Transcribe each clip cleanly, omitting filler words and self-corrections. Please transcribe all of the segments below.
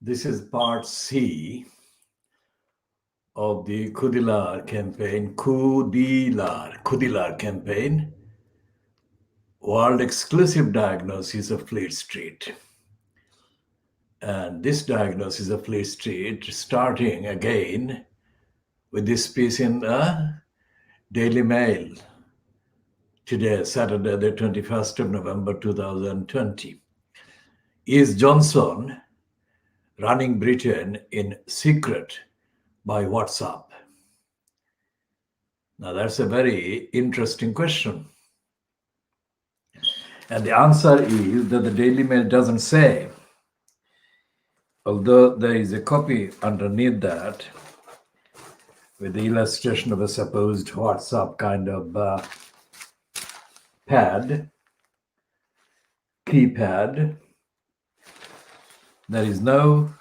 This is part C of the Khoodeelaar campaign, Khoodeelaar campaign, world exclusive diagnosis of Fleet Street. And this diagnosis of Fleet Street starting again with this piece in Daily Mail today, Saturday, the 21st of November 2020. Is Johnson running Britain in secret by WhatsApp? Now, that's a very interesting question. And the answer is that the Daily Mail doesn't say, although there is a copy underneath that with the illustration of a supposed WhatsApp kind of keypad. There is no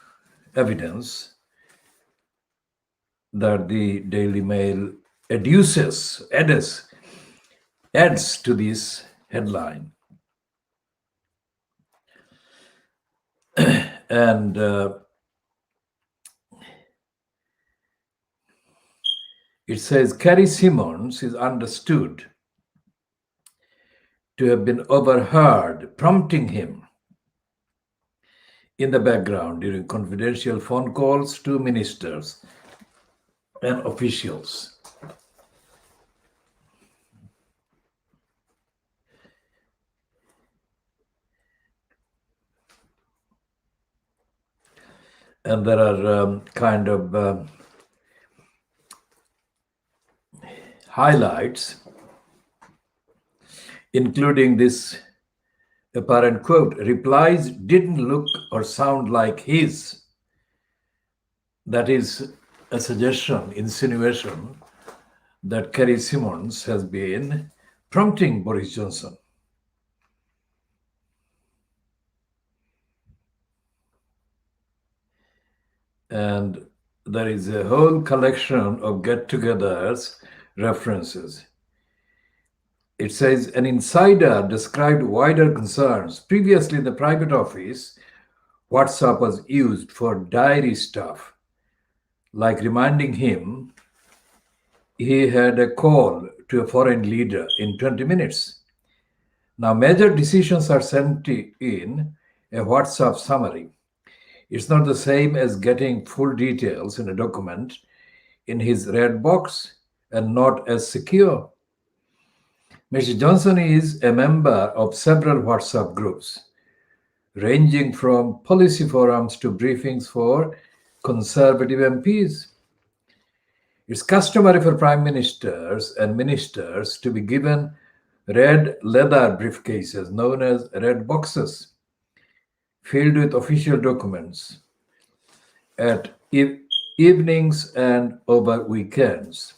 evidence that the Daily Mail adds to this headline. And it says Carrie Simmons is understood to have been overheard prompting him in the background during confidential phone calls to ministers and officials. And there are kind of highlights, including this apparent quote, replies didn't look or sound like his. That is a suggestion, insinuation that Carrie Simmons has been prompting Boris Johnson. And there is a whole collection of get-togethers references. It says an insider described wider concerns. Previously in the private office, WhatsApp was used for diary stuff, like reminding him he had a call to a foreign leader in 20 minutes. Now, major decisions are sent in a WhatsApp summary. It's not the same as getting full details in a document in his red box and not as secure. Mr. Johnson is a member of several WhatsApp groups, ranging from policy forums to briefings for Conservative MPs. It's customary for prime ministers and ministers to be given red leather briefcases known as red boxes, filled with official documents at evenings and over weekends.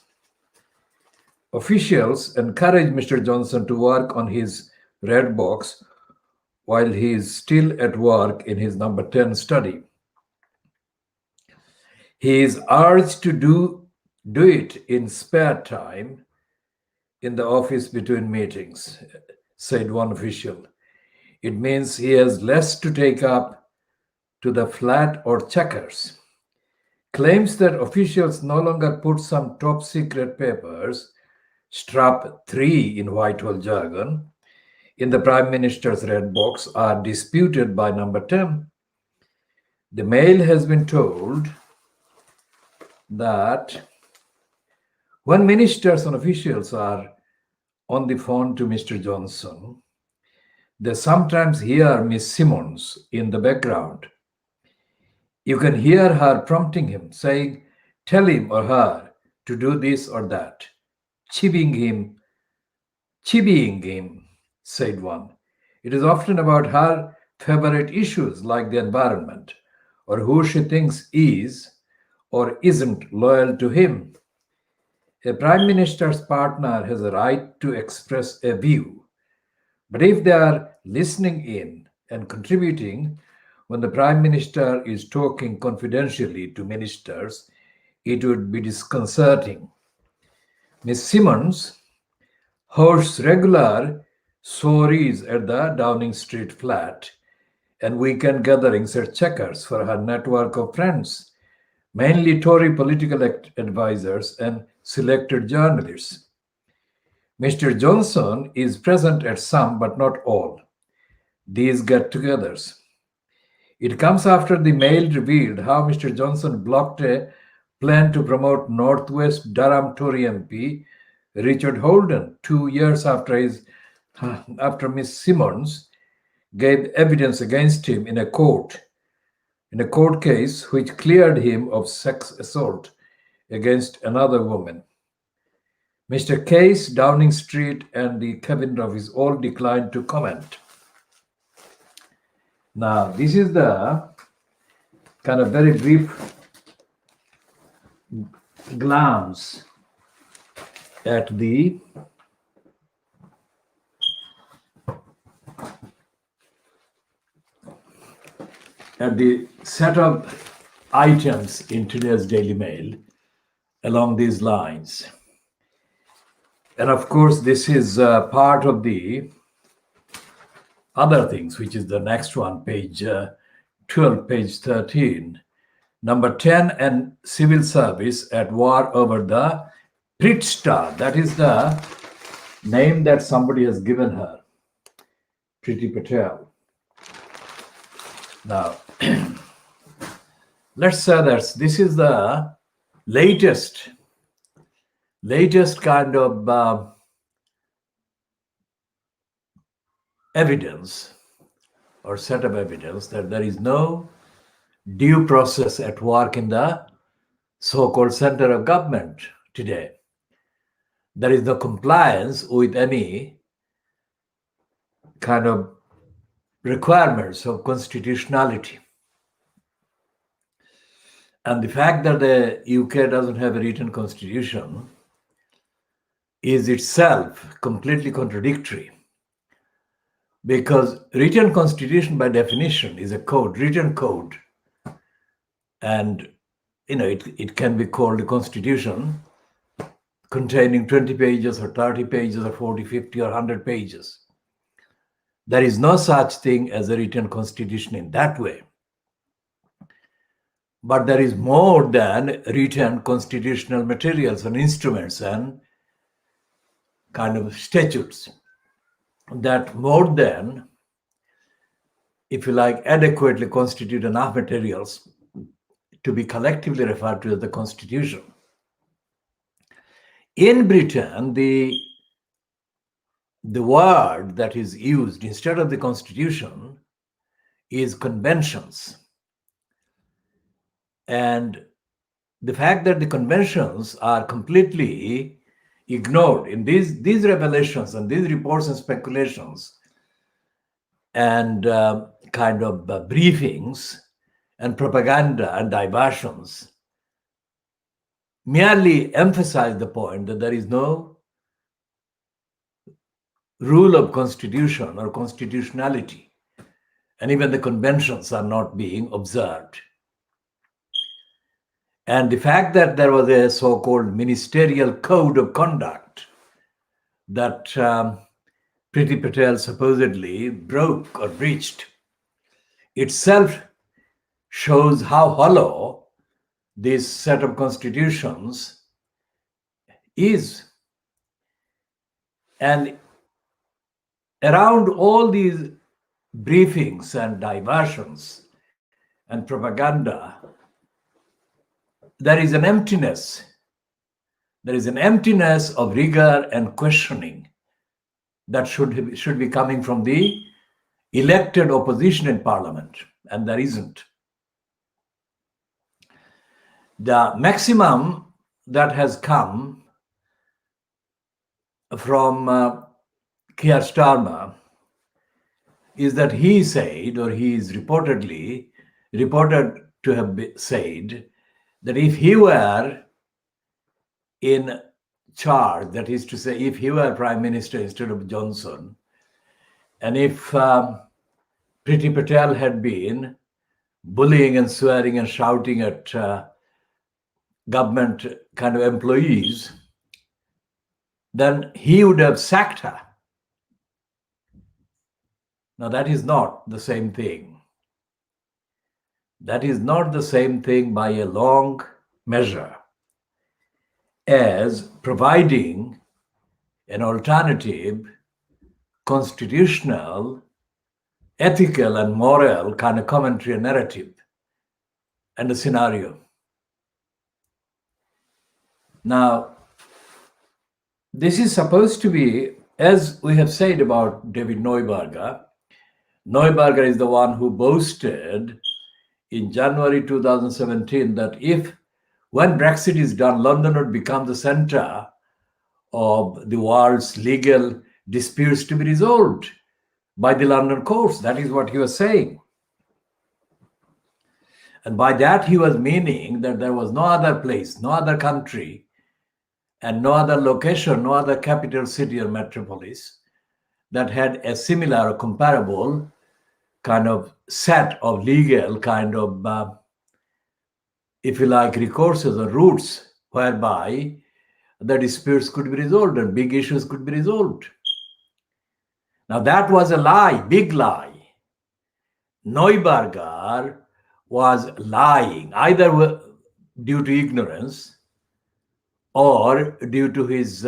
Officials encourage Mr. Johnson to work on his red box while he is still at work in his number 10 study. He is urged to do it in spare time in the office between meetings, said one official. It means he has less to take up to the flat or checkers. Claims that officials no longer put some top secret papers, strap 3 in Whitehall jargon, in the Prime Minister's red box are disputed by number 10. The Mail has been told that when ministers and officials are on the phone to Mr. Johnson, they sometimes hear Miss Simmons in the background. You can hear her prompting him, saying, tell him or her to do this or that. Chivying him, said one. It is often about her favorite issues like the environment or who she thinks is or isn't loyal to him. A prime minister's partner has a right to express a view. But if they are listening in and contributing when the prime minister is talking confidentially to ministers, it would be disconcerting. Miss Simmons hosts regular soirees at the Downing Street flat and weekend gatherings at Checkers for her network of friends, mainly Tory political advisors and selected journalists. Mr. Johnson is present at some but not all these get togethers. It comes after the Mail revealed how Mr. Johnson blocked a plan to promote Northwest Durham Tory MP Richard Holden 2 years after Miss Simmons gave evidence against him in a court case which cleared him of sex assault against another woman. Mr. Case, Downing Street, and the cabinet office all declined to comment. Now, this is the kind of very brief glance at the set of items in today's Daily Mail along these lines. And of course, this is part of the other things, which is the next one, page 12, page 13. Number 10, and civil service at war over the Prit Star. That is the name that somebody has given her, Priti Patel. Now, let's say that this is the latest kind of evidence or set of evidence that there is no due process at work in the so-called center of government today. There is no compliance with any kind of requirements of constitutionality. And the fact that the UK doesn't have a written constitution is itself completely contradictory, because written constitution by definition is a code, written code, and it can be called a constitution containing 20 pages or 30 pages or 40, 50 or 100 pages. There is no such thing as a written constitution in that way. But there is more than written constitutional materials and instruments and kind of statutes that more than, if you like, adequately constitute enough materials to be collectively referred to as the Constitution. In Britain, the word that is used instead of the Constitution is conventions. And the fact that the conventions are completely ignored in these revelations and these reports and speculations and kind of briefings and propaganda and diversions merely emphasize the point that there is no rule of constitution or constitutionality, and even the conventions are not being observed. And the fact that there was a so-called ministerial code of conduct that Priti Patel supposedly broke or breached itself shows how hollow this set of constitutions is. And around all these briefings and diversions and propaganda, there is an emptiness. There is an emptiness of rigor and questioning that should be coming from the elected opposition in parliament, and there isn't. The maximum that has come from Keir Starmer is that he said, or he is reported to have said, that if he were in charge, that is to say, if he were prime minister instead of Johnson, and if Priti Patel had been bullying and swearing and shouting at government kind of employees, then he would have sacked her. Now, that is not the same thing. That is not the same thing by a long measure as providing an alternative, constitutional, ethical, and moral kind of commentary and narrative and a scenario. Now, this is supposed to be, as we have said about David Neuberger. Neuberger is the one who boasted in January 2017 that when Brexit is done, London would become the center of the world's legal disputes to be resolved by the London courts. That is what he was saying. And by that, he was meaning that there was no other place, no other country, and no other location, no other capital city or metropolis that had a similar or comparable kind of set of legal kind of, if you like, recourses or routes whereby the disputes could be resolved and big issues could be resolved. Now that was a lie, big lie. Neuberger was lying either due to ignorance or due to his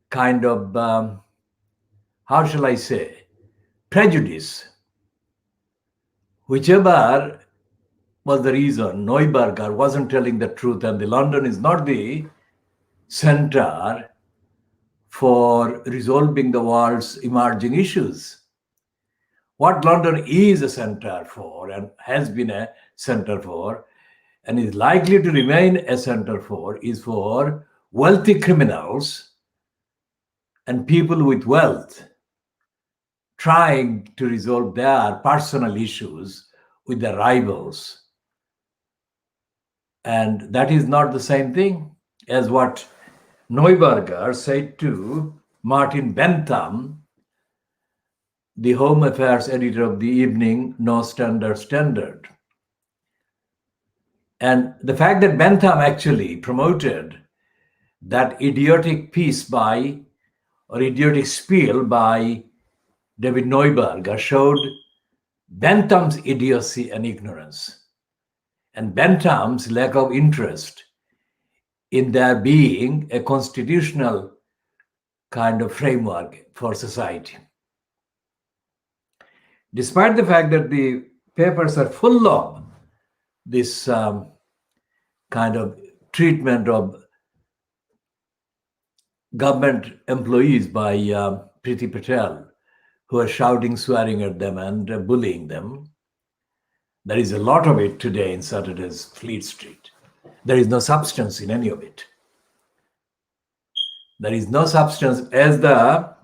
kind of, how shall I say, prejudice. Whichever was the reason, Neuberger wasn't telling the truth, and the London is not the center for resolving the world's emerging issues. What London is a center for and has been a center for and is likely to remain a center for is for wealthy criminals and people with wealth trying to resolve their personal issues with their rivals. And that is not the same thing as what Neuberger said to Martin Bentham, the Home Affairs editor of the evening No Standard. And the fact that Bentham actually promoted that idiotic piece or idiotic spiel by David Neuberger showed Bentham's idiocy and ignorance, and Bentham's lack of interest in there being a constitutional kind of framework for society. Despite the fact that the papers are full of this kind of treatment of government employees by Priti Patel, who are shouting, swearing at them and bullying them. There is a lot of it today in Saturday's Fleet Street. There is no substance in any of it. There is no substance, as the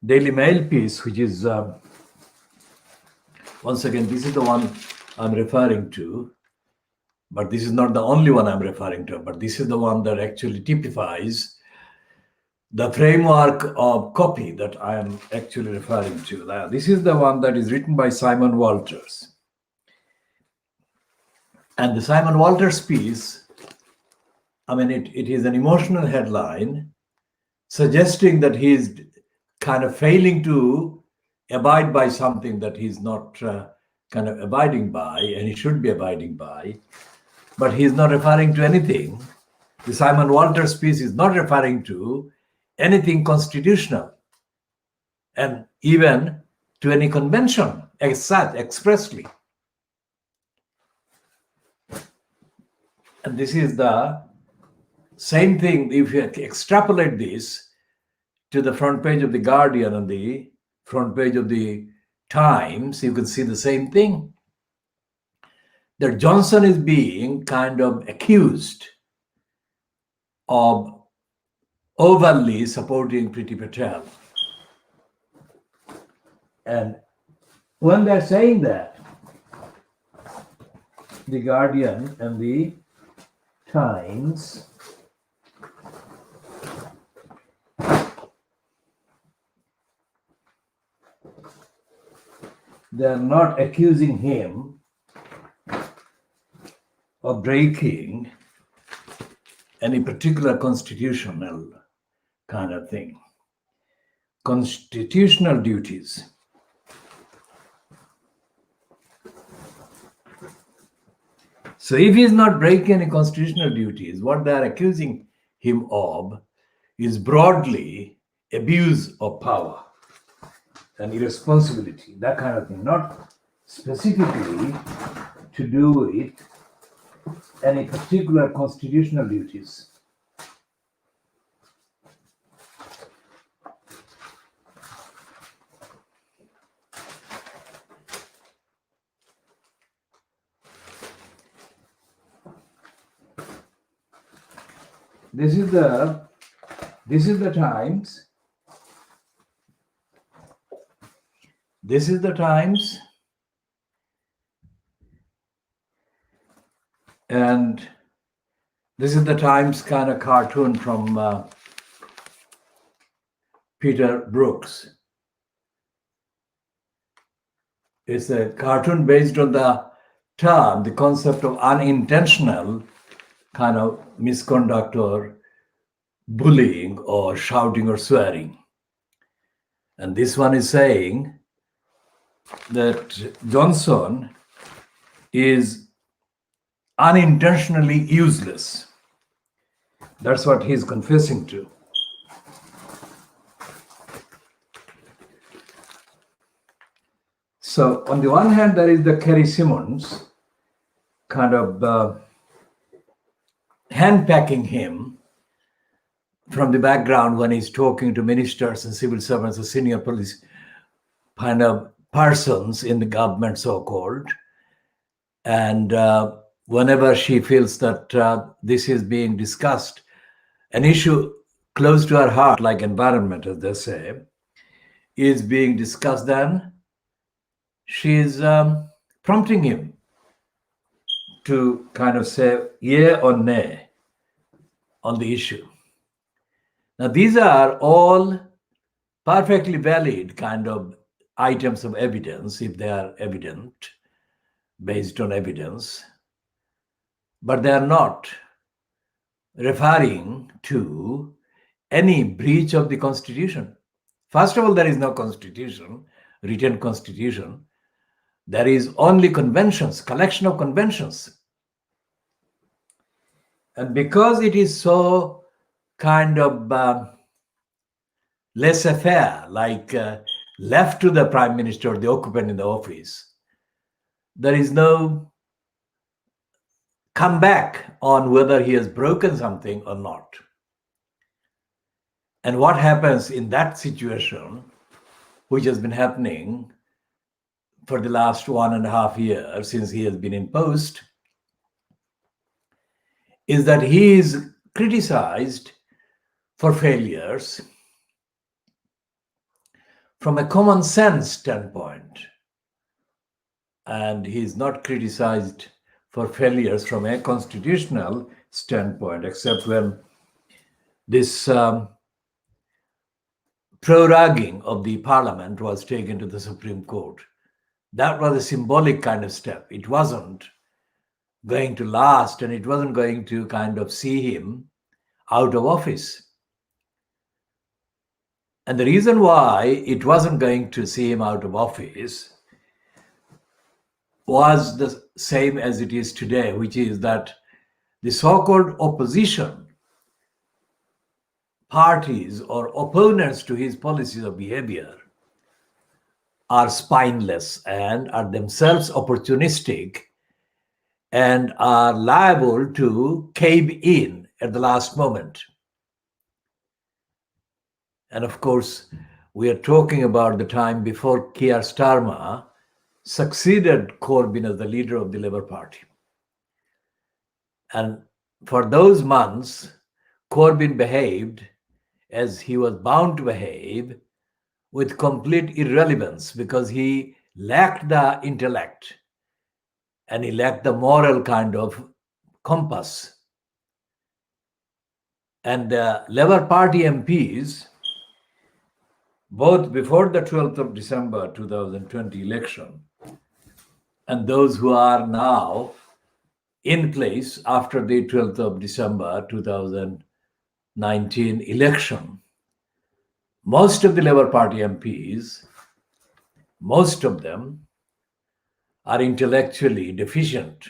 Daily Mail piece, which is, once again, this is the one I'm referring to, but this is not the only one I'm referring to, but this is the one that actually typifies the framework of copy that I am actually referring to. Now, this is the one that is written by Simon Walters. And the Simon Walters piece, I mean, it is an emotional headline suggesting that he's kind of failing to abide by something that he's not kind of abiding by, and he should be abiding by, but he's not referring to anything. The Simon Walters piece is not referring to anything constitutional, and even to any convention as such expressly. And this is the same thing. If you extrapolate this to the front page of the Guardian and the front page of the Times, you can see the same thing. That Johnson is being kind of accused of overly supporting Priti Patel. And when they're saying that, the Guardian and the Times, they're not accusing him of breaking any particular constitutional kind of thing. Constitutional duties. So if he is not breaking any constitutional duties, what they are accusing him of is broadly abuse of power and irresponsibility, that kind of thing, not specifically to do with any particular constitutional duties. This is the Times. This is the Times, and this is the Times kind of cartoon from Peter Brooks. It's a cartoon based on the concept of unintentional kind of misconduct or bullying or shouting or swearing. And this one is saying that Johnson is unintentionally useless. That's what he's confessing to. So on the one hand, there is the Kerry Simmons kind of handpacking him from the background when he's talking to ministers and civil servants or senior police kind of persons in the government, so-called. And whenever she feels that this is being discussed, an issue close to her heart, like environment, as they say, is being discussed, then she's prompting him to kind of say yea or nay on the issue. Now, these are all perfectly valid kind of items of evidence, if they are evident, based on evidence, but they are not referring to any breach of the Constitution. First of all, there is no Constitution, written Constitution. There is only conventions, collection of conventions. And because it is so kind of laissez-faire, like left to the prime minister or the occupant in the office, there is no comeback on whether he has broken something or not. And what happens in that situation, which has been happening for the last 1.5 years since he has been in post, is that he is criticized for failures from a common sense standpoint. And he is not criticized for failures from a constitutional standpoint, except when this proroguing of the parliament was taken to the Supreme Court. That was a symbolic kind of step. It wasn't going to last, and it wasn't going to kind of see him out of office. And the reason why it wasn't going to see him out of office was the same as it is today, which is that the so-called opposition parties or opponents to his policies of behavior are spineless and are themselves opportunistic and are liable to cave in at the last moment. And of course, we are talking about the time before Keir Starmer succeeded Corbyn as the leader of the Labour Party. And for those months, Corbyn behaved as he was bound to behave, with complete irrelevance, because he lacked the intellect and he lacked the moral kind of compass. And the Labour Party MPs, both before the 12th of December 2020 election and those who are now in place after the 12th of December 2019 election, most of the Labour Party MPs, most of them are intellectually deficient.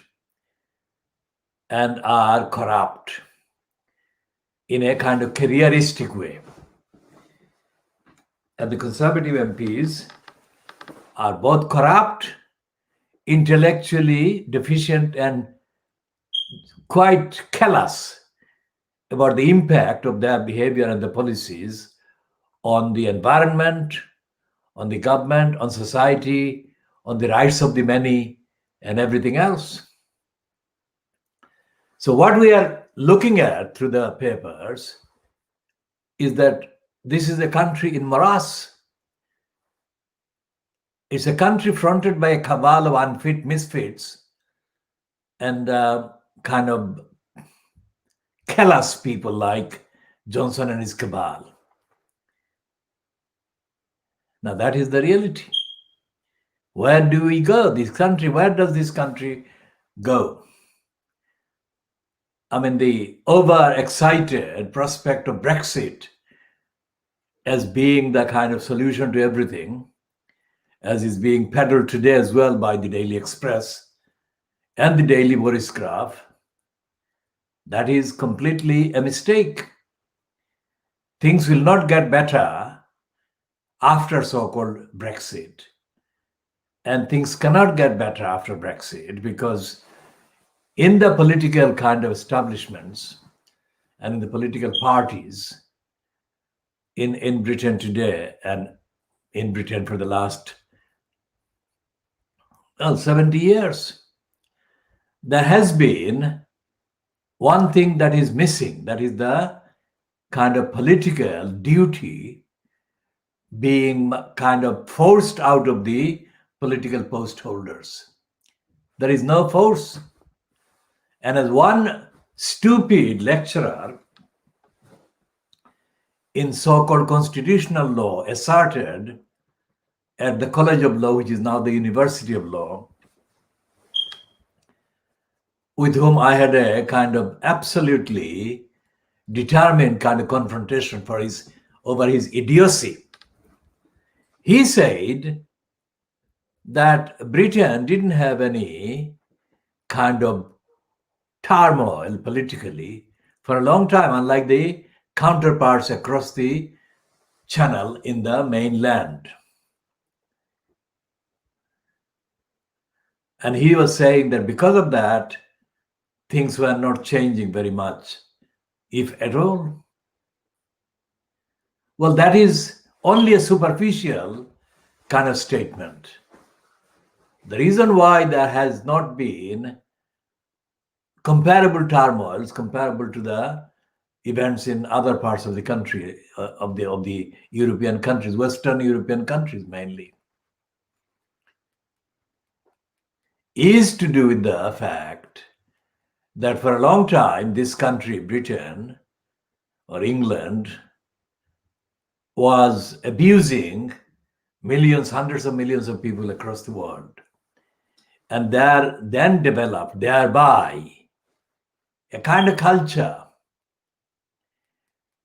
and are corrupt in a kind of careeristic way. And the Conservative MPs are both corrupt, intellectually deficient, and quite callous about the impact of their behavior and the policies on the environment, on the government, on society, on the rights of the many, and everything else. So, what we are looking at through the papers is that this is a country in morass. It's a country fronted by a cabal of unfit misfits and kind of callous people like Johnson and his cabal. Now, that is the reality. Where do we go? Where does this country go? I mean, the overexcited prospect of Brexit as being the kind of solution to everything, as is being peddled today as well by the Daily Express and the Daily Borisgraph, that is completely a mistake. Things will not get better after so-called Brexit. And things cannot get better after Brexit because in the political kind of establishments and in the political parties in Britain today and in Britain for the last 70 years, there has been one thing that is missing, that is the kind of political duty being kind of forced out of the political post holders. There is no force. And as one stupid lecturer in so-called constitutional law asserted at the College of Law, which is now the University of Law, with whom I had a kind of absolutely determined kind of confrontation over his idiocy. He said that Britain didn't have any kind of turmoil politically for a long time, unlike the counterparts across the channel in the mainland. And he was saying that because of that, things were not changing very much, if at all. Well, that is only a superficial kind of statement. The reason why there has not been comparable turmoils comparable to the events in other parts of the country, of the European countries, Western European countries mainly, is to do with the fact that for a long time, this country, Britain or England, was abusing millions, hundreds of millions of people across the world. And there then developed thereby a kind of culture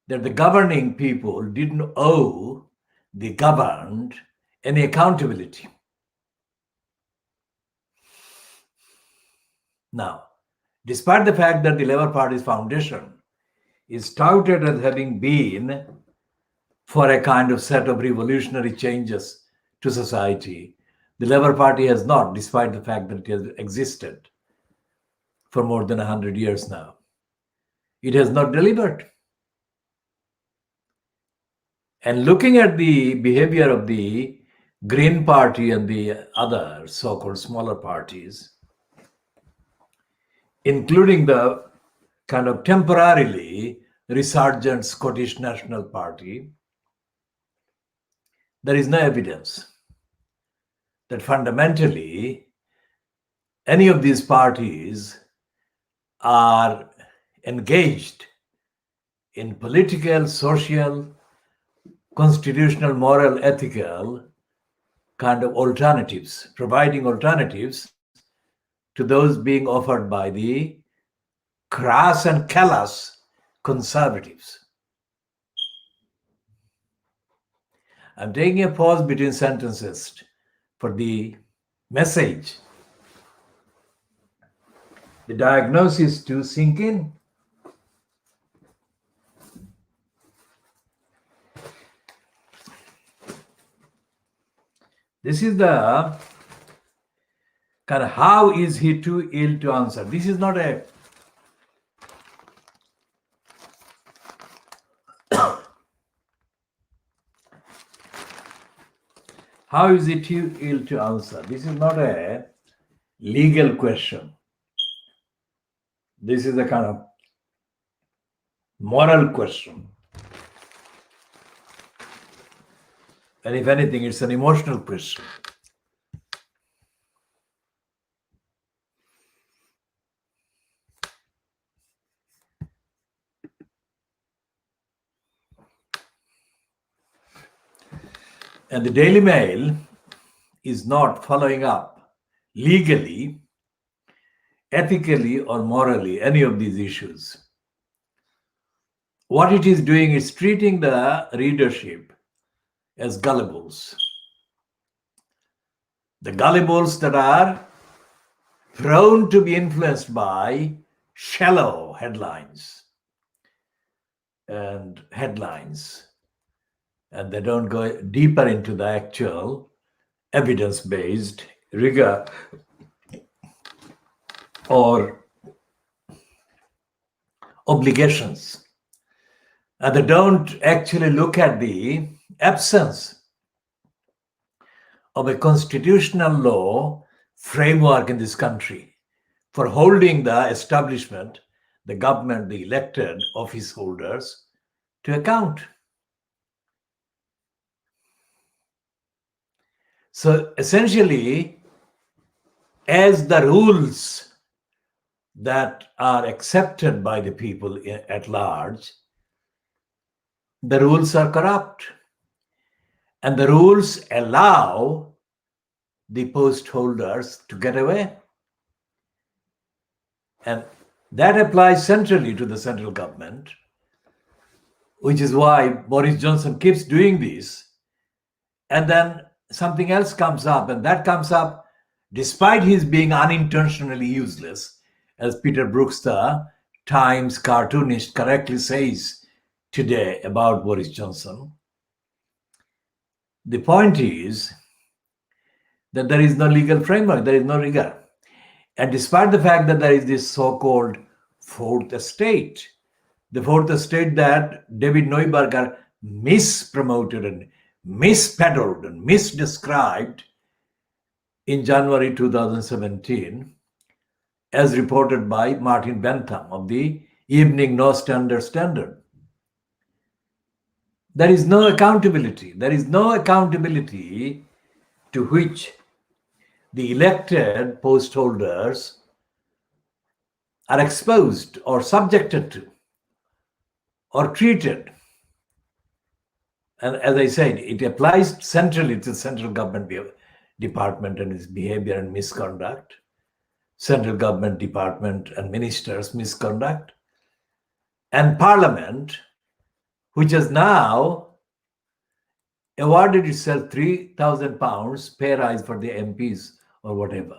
that the governing people didn't owe the governed any accountability. Now, despite the fact that the Labour Party's foundation is touted as having been for a kind of set of revolutionary changes to society, the Labour Party has not, despite the fact that it has existed for more than 100 years now. It has not delivered. And looking at the behavior of the Green Party and the other so-called smaller parties, including the kind of temporarily resurgent Scottish National Party, there is no evidence that fundamentally any of these parties are engaged in political, social, constitutional, moral, ethical kind of alternatives, providing alternatives to those being offered by the crass and callous conservatives. I'm taking a pause between sentences for the message the diagnosis to sink in. This is the kind of how is he too ill to answer. This is not a how is he too ill to answer. This is not a legal question. This is a kind of moral question. And if anything, it's an emotional question. And the Daily Mail is not following up legally, ethically, or morally any of these issues. What it is doing is treating the readership as gullibles. The gullibles that are prone to be influenced by shallow headlines, and they don't go deeper into the actual evidence-based rigor or obligations. And they don't actually look at the absence of a constitutional law framework in this country for holding the establishment, the government, the elected office holders to account. So essentially, as the rules that are accepted by the people at large, the rules are corrupt. And the rules allow the post holders to get away. And that applies centrally to the central government, which is why Boris Johnson keeps doing this. And then something else comes up, and that comes up despite his being unintentionally useless, as Peter Brooks, the Times cartoonist, correctly says today about Boris Johnson. The point is that there is no legal framework, there is no rigor. And despite the fact that there is this so-called fourth estate, the fourth estate that David Neuberger mispromoted and mispeddled and misdescribed in January 2017, as reported by Martin Bentham of the Evening No Standard. There is no accountability. There is no accountability to which the elected post holders are exposed or subjected to or treated. And as I said, it applies centrally to the central government department and its behavior and misconduct, central government department and ministers' misconduct, and Parliament, which has now awarded itself £3,000 pay rise for the MPs or whatever.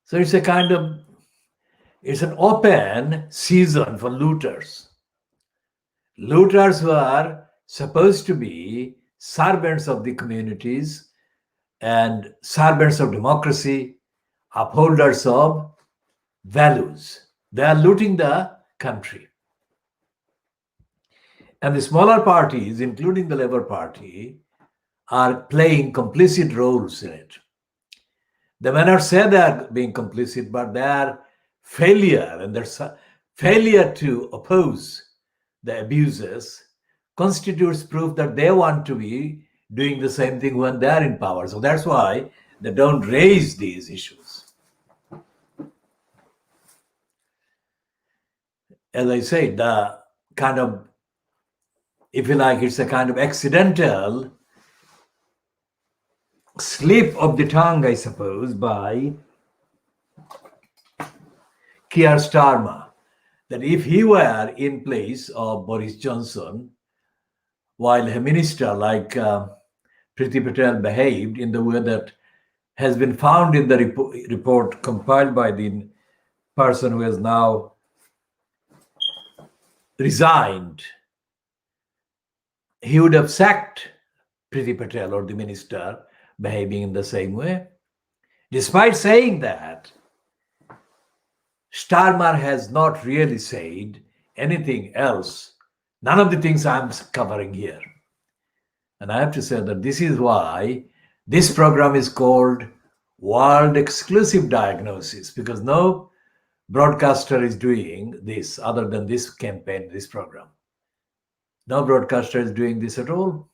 So it's an open season for looters. Looters who are supposed to be servants of the communities and servants of democracy, upholders of values. They are looting the country. And the smaller parties, including the Labour Party, are playing complicit roles in it. They may not say they are being complicit, but their failure and their failure to oppose the abuses constitutes proof that they want to be doing the same thing when they are in power. So that's why they don't raise these issues. As I said, the kind of, if you like, it's a kind of accidental slip of the tongue, I suppose, by Keir Starmer, that if he were in place of Boris Johnson, while a minister like Priti Patel behaved in the way that has been found in the report compiled by the person who has now resigned. He would have sacked Priti Patel or the minister behaving in the same way. Despite saying that, Starmer has not really said anything else, none of the things I'm covering here. And I have to say that this is why this program is called World Exclusive Diagnosis, because no broadcaster is doing this other than this campaign, this program. No broadcaster is doing this at all.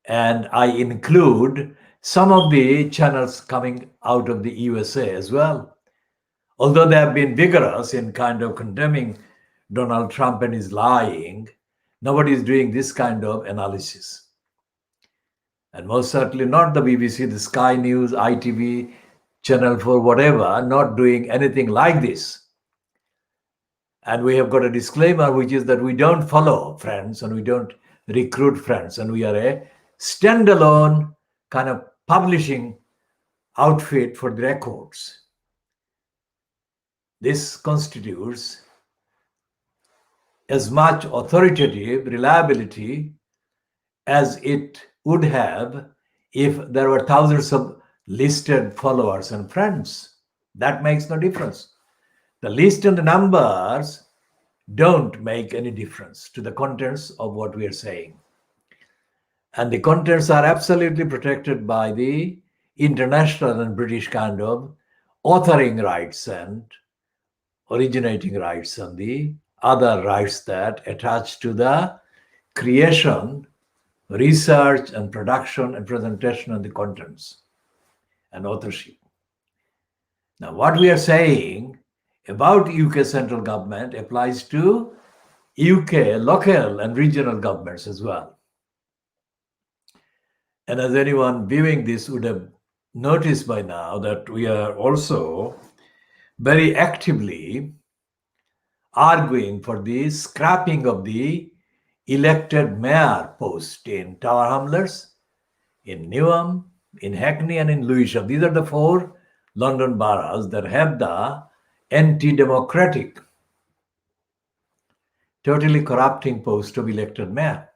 And I include some of the channels coming out of the USA as well. Although they have been vigorous in kind of condemning Donald Trump and his lying, nobody is doing this kind of analysis. And most certainly not the BBC, the Sky News, ITV, Channel 4, whatever, not doing anything like this. And we have got a disclaimer, which is that we don't follow friends and we don't recruit friends. And we are a standalone kind of publishing outfit for the records. This constitutes as much authoritative reliability as it would have if there were thousands of listed followers and friends. That makes no difference. The list and the numbers don't make any difference to the contents of what we are saying. And the contents are absolutely protected by the international and British kind of authoring rights and originating rights and the other rights that attach to the creation, research and production and presentation of the contents and authorship. Now, what we are saying about UK central government applies to UK local and regional governments as well. And as anyone viewing this would have noticed by now, that we are also very actively arguing for the scrapping of the elected mayor post in Tower Hamlets, in Newham, in Hackney, and in Lewisham. These are the 4 London boroughs that have the anti-democratic, totally corrupting post of elected mayor.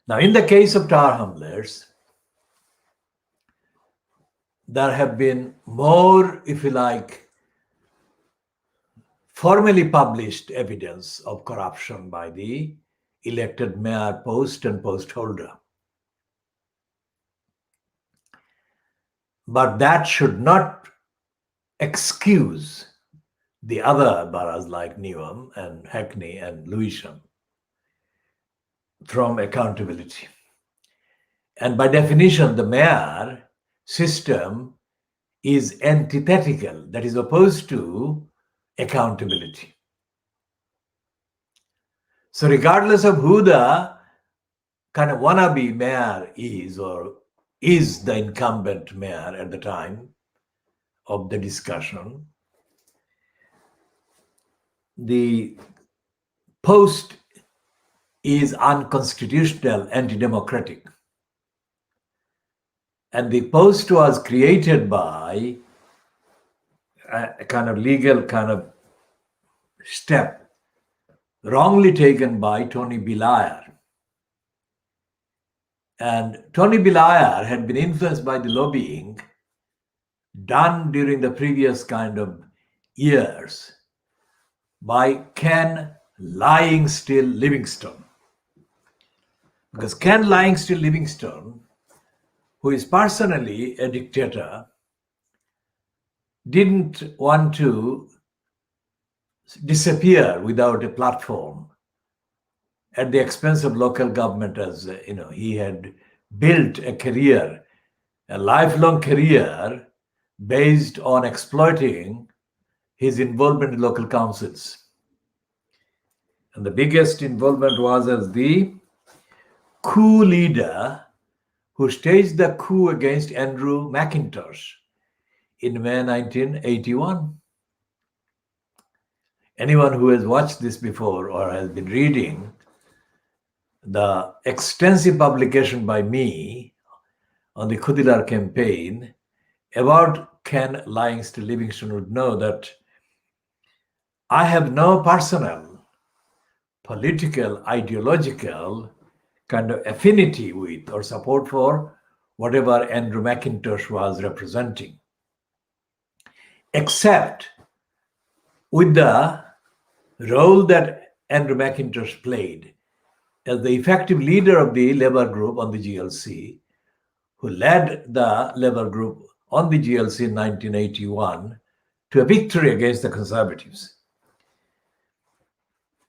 Now, in the case of Tower Hamlets, there have been more, if you like, formally published evidence of corruption by the elected mayor post and post holder. But that should not excuse the other boroughs like Newham and Hackney and Lewisham from accountability. And by definition, the mayor system is antithetical, that is opposed to accountability. So regardless of who the kind of wannabe mayor is or is the incumbent mayor at the time of the discussion, the post is unconstitutional, anti-democratic. And the post was created by a kind of legal kind of step wrongly taken by Tony Blair. And Tony Blair had been influenced by the lobbying done during the previous kind of years by Ken Lying Still Livingstone. Because Ken Lying Still Livingstone, who is personally a dictator, didn't want to disappear without a platform at the expense of local government. As he had built a career, a lifelong career based on exploiting his involvement in local councils. And the biggest involvement was as the coup leader who staged the coup against Andrew McIntosh in May 1981. Anyone who has watched this before or has been reading the extensive publication by me on the Khoodeelaar campaign about Ken Lyons Livingstone would know that I have no personal, political, ideological kind of affinity with or support for whatever Andrew McIntosh was representing, except with the role that Andrew McIntosh played as the effective leader of the Labour group on the GLC, who led the Labour group on the GLC in 1981 to a victory against the Conservatives.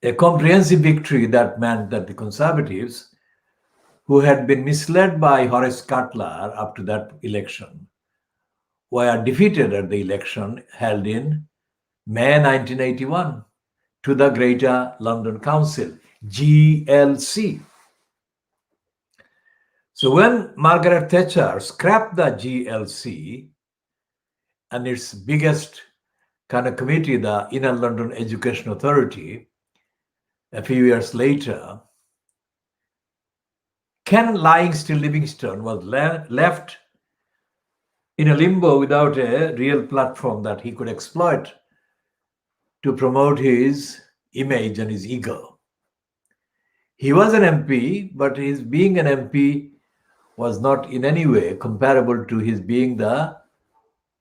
A comprehensive victory that meant that the Conservatives, who had been misled by Hrs Khoodeelaar up to that election, were defeated at the election held in May 1981 to the Greater London Council, GLC. So when Margaret Thatcher scrapped the GLC and its biggest kind of committee, the Inner London Education Authority, a few years later, Ken Lyons Livingstone was left in a limbo without a real platform that he could exploit to promote his image and his ego. He was an MP, but his being an MP was not in any way comparable to his being the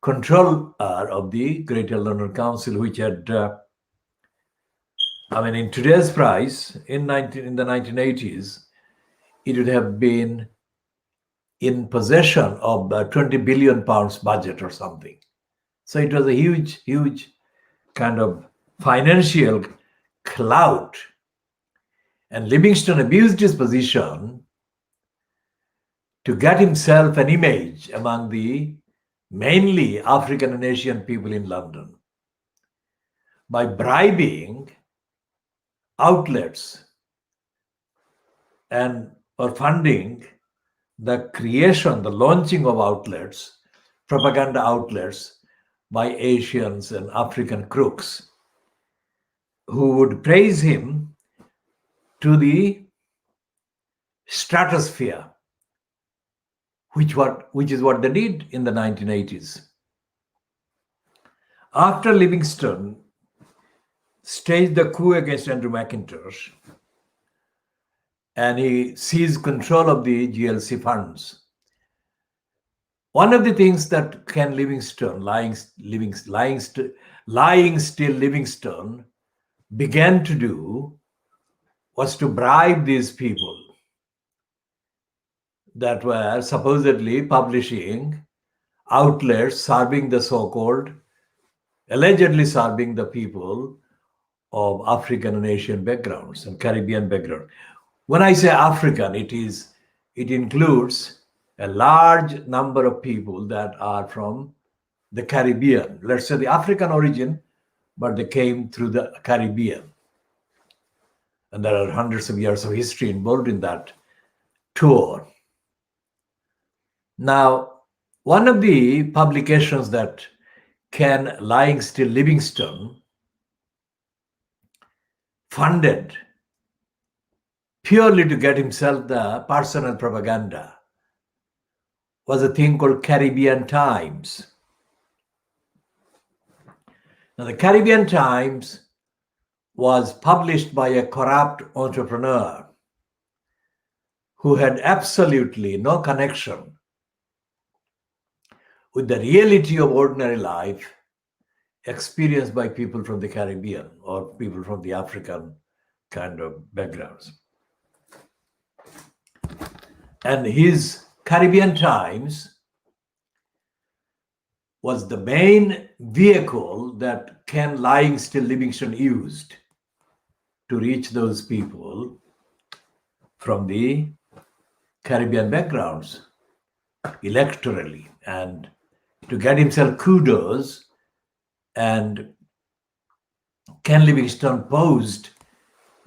controller of the Greater London Council, which had, in today's price, in the 1980s, it would have been in possession of the 20 billion pounds budget or something. So it was a huge, huge kind of financial clout. And Livingstone abused his position to get himself an image among the mainly African and Asian people in London by bribing outlets and or funding the creation, the launching of outlets, propaganda outlets by Asians and African crooks who would praise him to the stratosphere, which is what they did in the 1980s. After Livingstone staged the coup against Andrew McIntosh and he seized control of the GLC funds, one of the things that Ken Livingstone, lying still Livingstone, began to do was to bribe these people that were supposedly publishing outlets serving the so-called, allegedly serving the people of African and Asian backgrounds and Caribbean background. When I say African, it includes a large number of people that are from the Caribbean, let's say the African origin, but they came through the Caribbean. And there are hundreds of years of history involved in that tour. Now, one of the publications that Ken Livingstone funded purely to get himself the personal propaganda was a thing called Caribbean Times. Now, the Caribbean Times was published by a corrupt entrepreneur who had absolutely no connection with the reality of ordinary life experienced by people from the Caribbean or people from the African kind of backgrounds. And his Caribbean Times was the main vehicle that Ken Livingstone used to reach those people from the Caribbean backgrounds electorally and to get himself kudos. And Ken Livingstone posed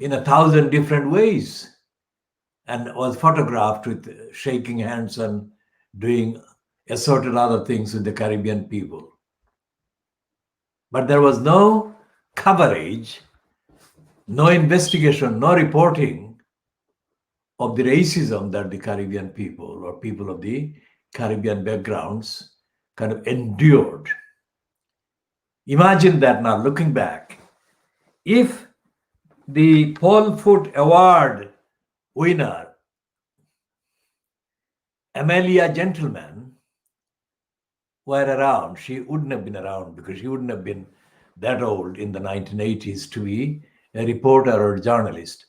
in 1,000 different ways and was photographed with shaking hands and doing assorted other things with the Caribbean people. But there was no coverage, no investigation, no reporting of the racism that the Caribbean people or people of the Caribbean backgrounds kind of endured. Imagine that now, looking back. If the Paul Foot Award winner, Amelia Gentleman, were around, she wouldn't have been around because she wouldn't have been that old in the 1980s to be a reporter or a journalist.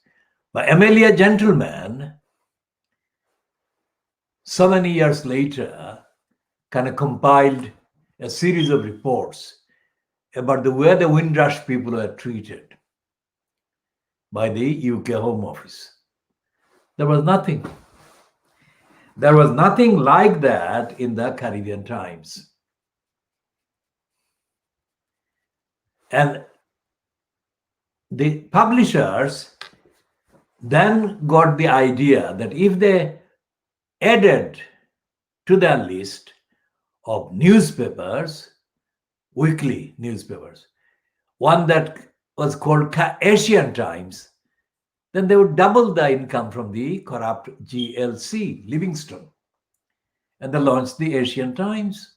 But Amelia Gentleman, so many years later, kind of compiled a series of reports about the way the Windrush people were treated by the UK Home Office. There was nothing. There was nothing like that in the Caribbean Times. And the publishers then got the idea that if they added to their list of newspapers, weekly newspapers, one that was called Asian Times, then they would double the income from the corrupt GLC, Livingston. And they launched the Asian Times.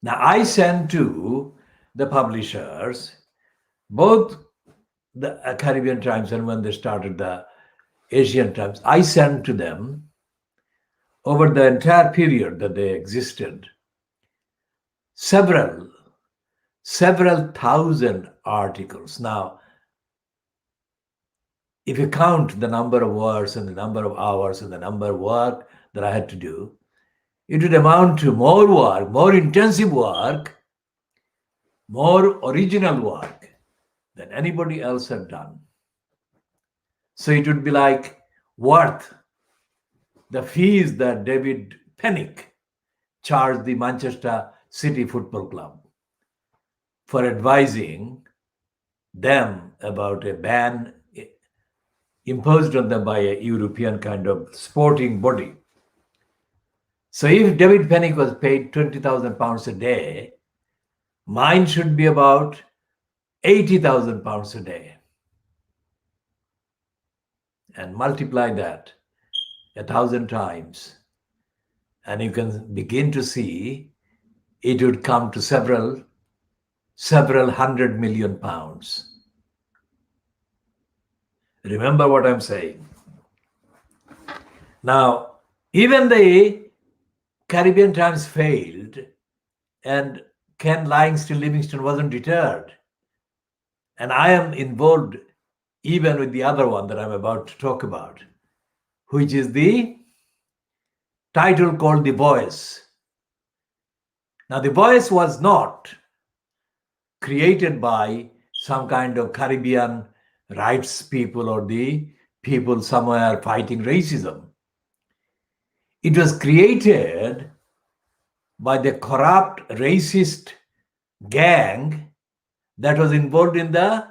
Now, I sent to the publishers, both the Caribbean Times and when they started the Asian Times, I sent to them over the entire period that they existed, several thousand articles. Now, if you count the number of words and the number of hours and the number of work that I had to do, it would amount to more work, more intensive work, more original work than anybody else had done. So it would be like worth the fees that David Pennick charged the Manchester City Football Club for advising them about a ban imposed on them by a European kind of sporting body. So if David Pennick was paid £20,000 a day, mine should be about £80,000 a day. And multiply that 1,000 times, and you can begin to see it would come to several £100 million. Remember what I'm saying. Now, even the Caribbean Times failed, and Ken Livingston Livingston wasn't deterred. And I am involved even with the other one that I'm about to talk about, which is the title called The Voice. Now, The Voice was not created by some kind of Caribbean rights people or the people somewhere fighting racism. It was created by the corrupt, racist gang that was involved in the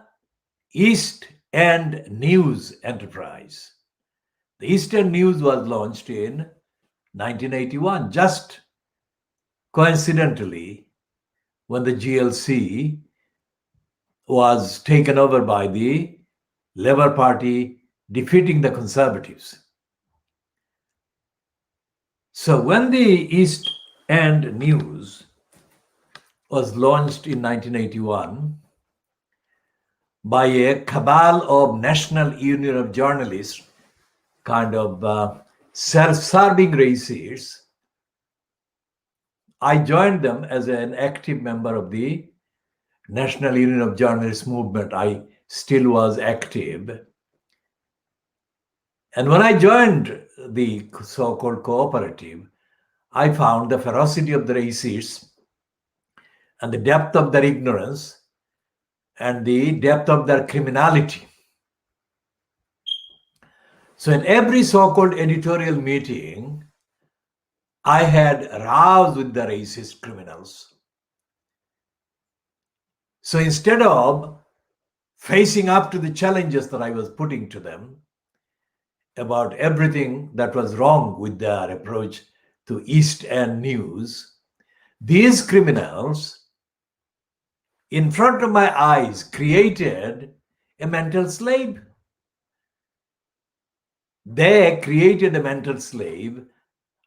East End News enterprise. The East End News was launched in 1981, just coincidentally when the GLC was taken over by the Labour Party defeating the Conservatives. So when the East End News was launched in 1981 by a cabal of National Union of Journalists, kind of self-serving racists, I joined them as an active member of the National Union of Journalists movement. I still was active. And when I joined the so-called cooperative, I found the ferocity of the racists and the depth of their ignorance and the depth of their criminality. So in every so-called editorial meeting, I had rows with the racist criminals. So instead of facing up to the challenges that I was putting to them about everything that was wrong with their approach to East End News, these criminals, in front of my eyes, created a mental slave. they created a mental slave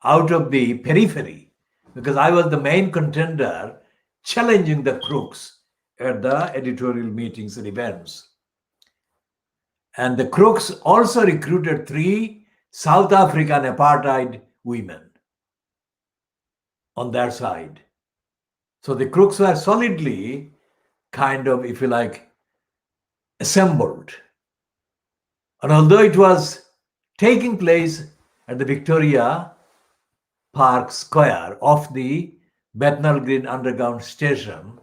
out of the periphery, because I was the main contender challenging the crooks at the editorial meetings and events. And the crooks also recruited 3 South African apartheid women on their side. So the crooks were solidly kind of, if you like, assembled. And although it was taking place at the Victoria Park Square of the Bethnal Green Underground Station,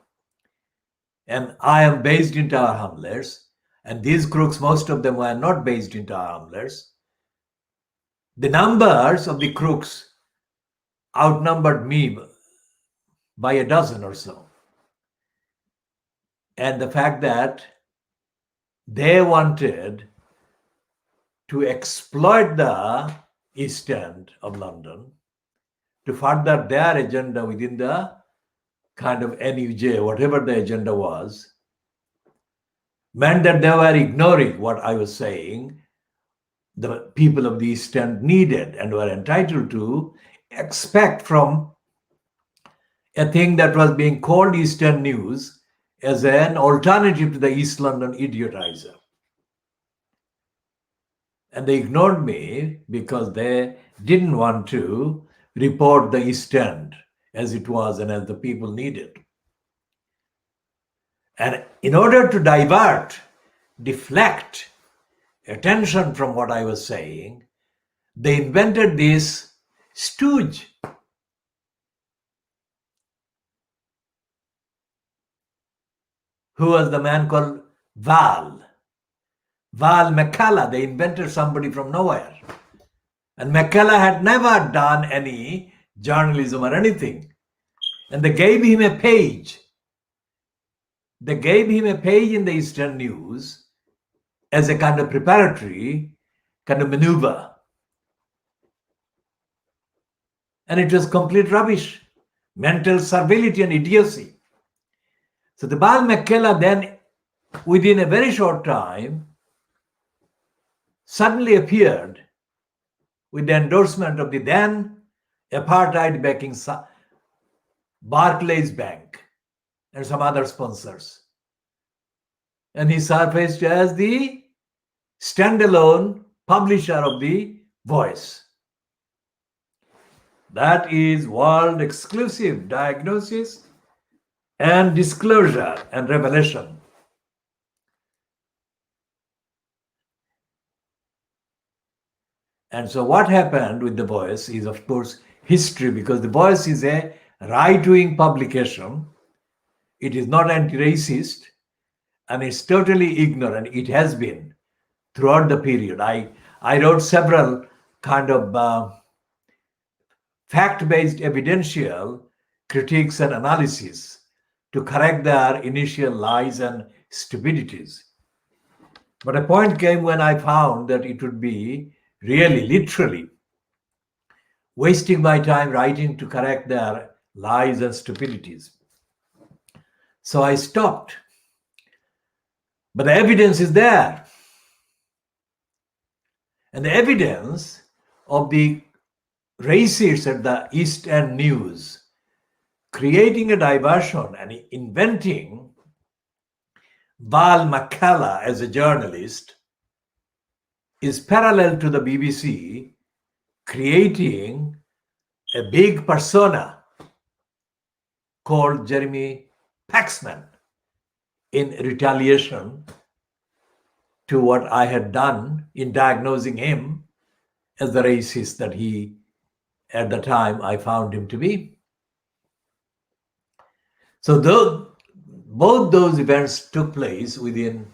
and I am based in Tower Hamlets, and these crooks, most of them were not based in Tower Hamlets. The numbers of the crooks outnumbered me by a dozen or so. And the fact that they wanted to exploit the East End of London to further their agenda within the kind of NUJ, whatever the agenda was, meant that they were ignoring what I was saying the people of the East End needed and were entitled to expect from a thing that was being called East End News as an alternative to the East London idiotizer. And they ignored me because they didn't want to report the East End as it was and as the people needed. And in order to deflect attention from what I was saying, they invented this stooge. Who was the man called Val McCullough. They invented somebody from nowhere. And McCullough had never done any journalism or anything. And they gave him a page. They gave him a page in the Eastern News as a kind of preparatory kind of maneuver. And it was complete rubbish, mental servility and idiocy. So the Val McCullough then, within a very short time, suddenly appeared with the endorsement of the then apartheid backing Barclays Bank and some other sponsors. And he surfaced as the standalone publisher of the Voice. That is world exclusive diagnosis and disclosure and revelation. And so what happened with The Voice is, of course, history, because The Voice is a right-wing publication. It is not anti-racist, and it's totally ignorant. It has been throughout the period. I wrote several kind of fact-based evidential critiques and analysis to correct their initial lies and stupidities. But a point came when I found that it would be really, literally, wasting my time writing to correct their lies and stupidities. So I stopped. But the evidence is there. And the evidence of the racists at the East End News creating a diversion and inventing Val McCullough as a journalist is parallel to the BBC creating a big persona called Jeremy Paxman in retaliation to what I had done in diagnosing him as the racist that he, at the time, I found him to be. So both those events took place within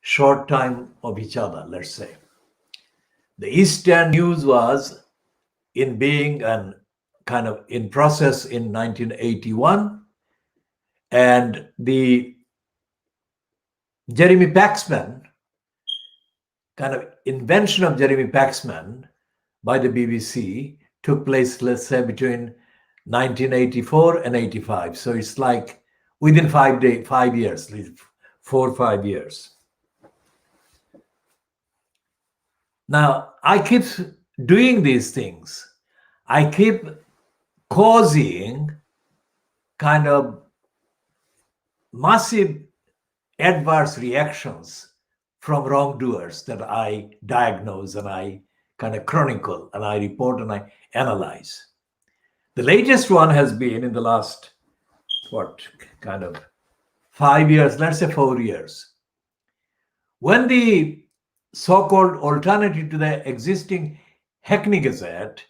short time of each other, let's say. The Eastern News was in being and kind of in process in 1981, and the Jeremy Paxman, kind of invention of Jeremy Paxman by the BBC took place, let's say, between 1984 and 85. So it's like within 5 years, 4 or 5 years. Now, I keep doing these things. I keep causing kind of massive adverse reactions from wrongdoers that I diagnose and I kind of chronicle and I report and I analyze. The latest one has been in the last, kind of 5 years, let's say 4 years. When the so-called alternative to the existing Hackney Gazette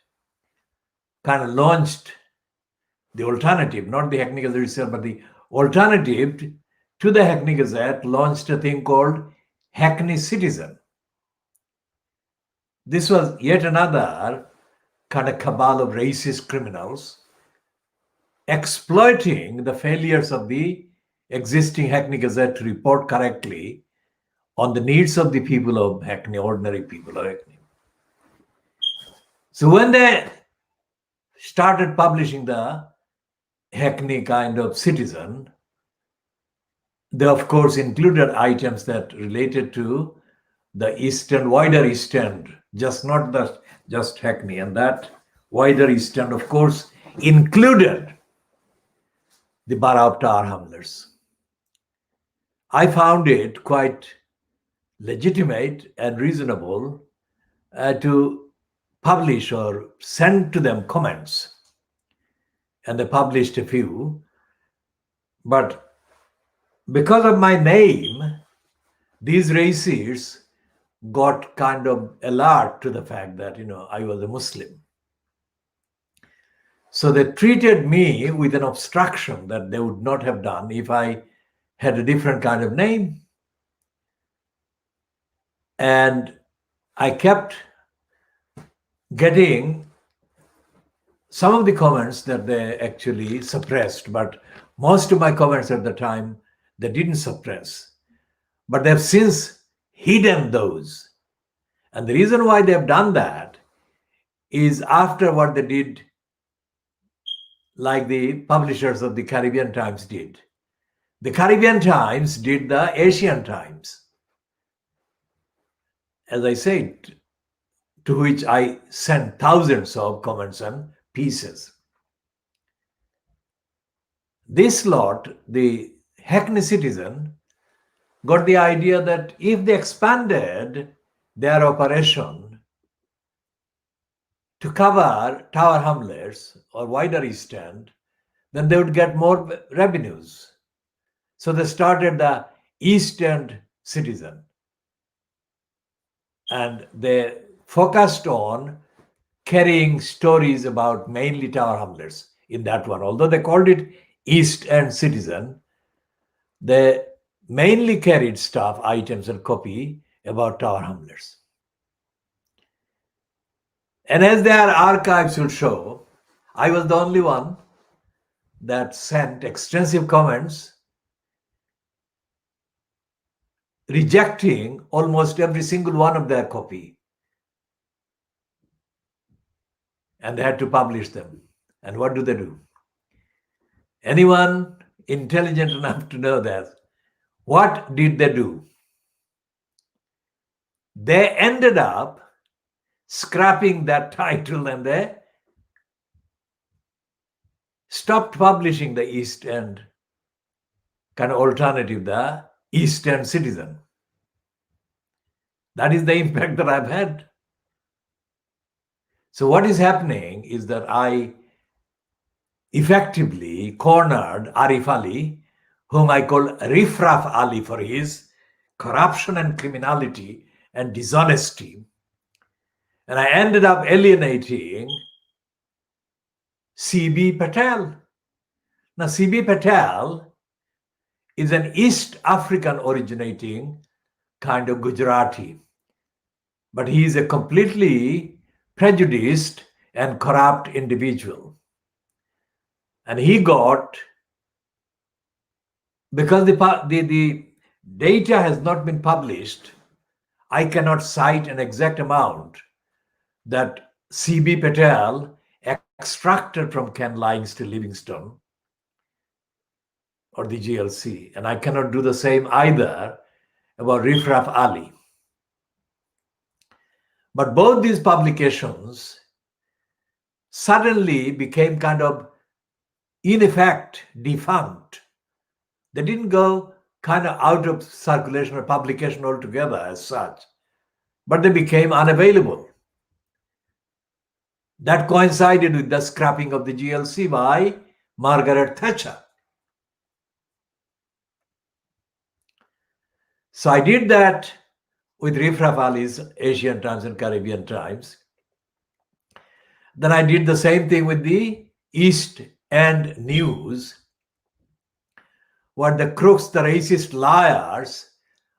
kind of launched the alternative, not the Hackney Gazette itself, but the alternative to the Hackney Gazette launched a thing called Hackney Citizen. This was yet another kind of cabal of racist criminals exploiting the failures of the existing Hackney Gazette to report correctly on the needs of the people of Hackney, ordinary people of Hackney. So when they started publishing the Hackney kind of Citizen, they of course included items that related to the East End, wider East End, just Hackney, and that wider East End of course included the borough of Tower Hamlets. I found it quite legitimate and reasonable to publish or send to them comments, and they published a few. But because of my name, these racists got kind of alert to the fact that I was a Muslim. So they treated me with an obstruction that they would not have done if I had a different kind of name. And I kept getting some of the comments that they actually suppressed, but most of my comments at the time they didn't suppress. But they've since hidden those. And the reason why they've done that is after what they did, like the publishers of the Caribbean Times did. The Caribbean Times did the Asian Times, as I said, to which I sent thousands of comments and pieces. This lot, the Hackney Citizen, got the idea that if they expanded their operation to cover Tower Hamlets or wider East End, then they would get more revenues. So they started the East End Citizen. And they focused on carrying stories about mainly Tower Hamlets in that one. Although they called it East End Citizen, they mainly carried stuff, items, and copy about Tower Hamlets. And as their archives will show, I was the only one that sent extensive comments rejecting almost every single one of their copy. And they had to publish them. And what do? Anyone intelligent enough to know that? What did they do? They ended up scrapping that title and they stopped publishing the East End kind of alternative, the East End Citizen. That is the impact that I've had. So what is happening is that I effectively cornered Arif Ali, whom I call Riffraff Ali for his corruption and criminality and dishonesty. And I ended up alienating C.B. Patel. Now, C.B. Patel is an East African originating kind of Gujarati, but he is a completely prejudiced and corrupt individual. And he got, because the data has not been published, I cannot cite an exact amount that C.B. Patel extracted from Ken Livingstone Livingstone or the GLC. And I cannot do the same either about Riffraff Ali. But both these publications suddenly became kind of, in effect, defunct. They didn't go kind of out of circulation or publication altogether as such, but they became unavailable. That coincided with the scrapping of the GLC by Margaret Thatcher. So I did that with Rifraf Ali's Asian Times and Caribbean Times. Then I did the same thing with the East End News, where the crooks, the racist liars,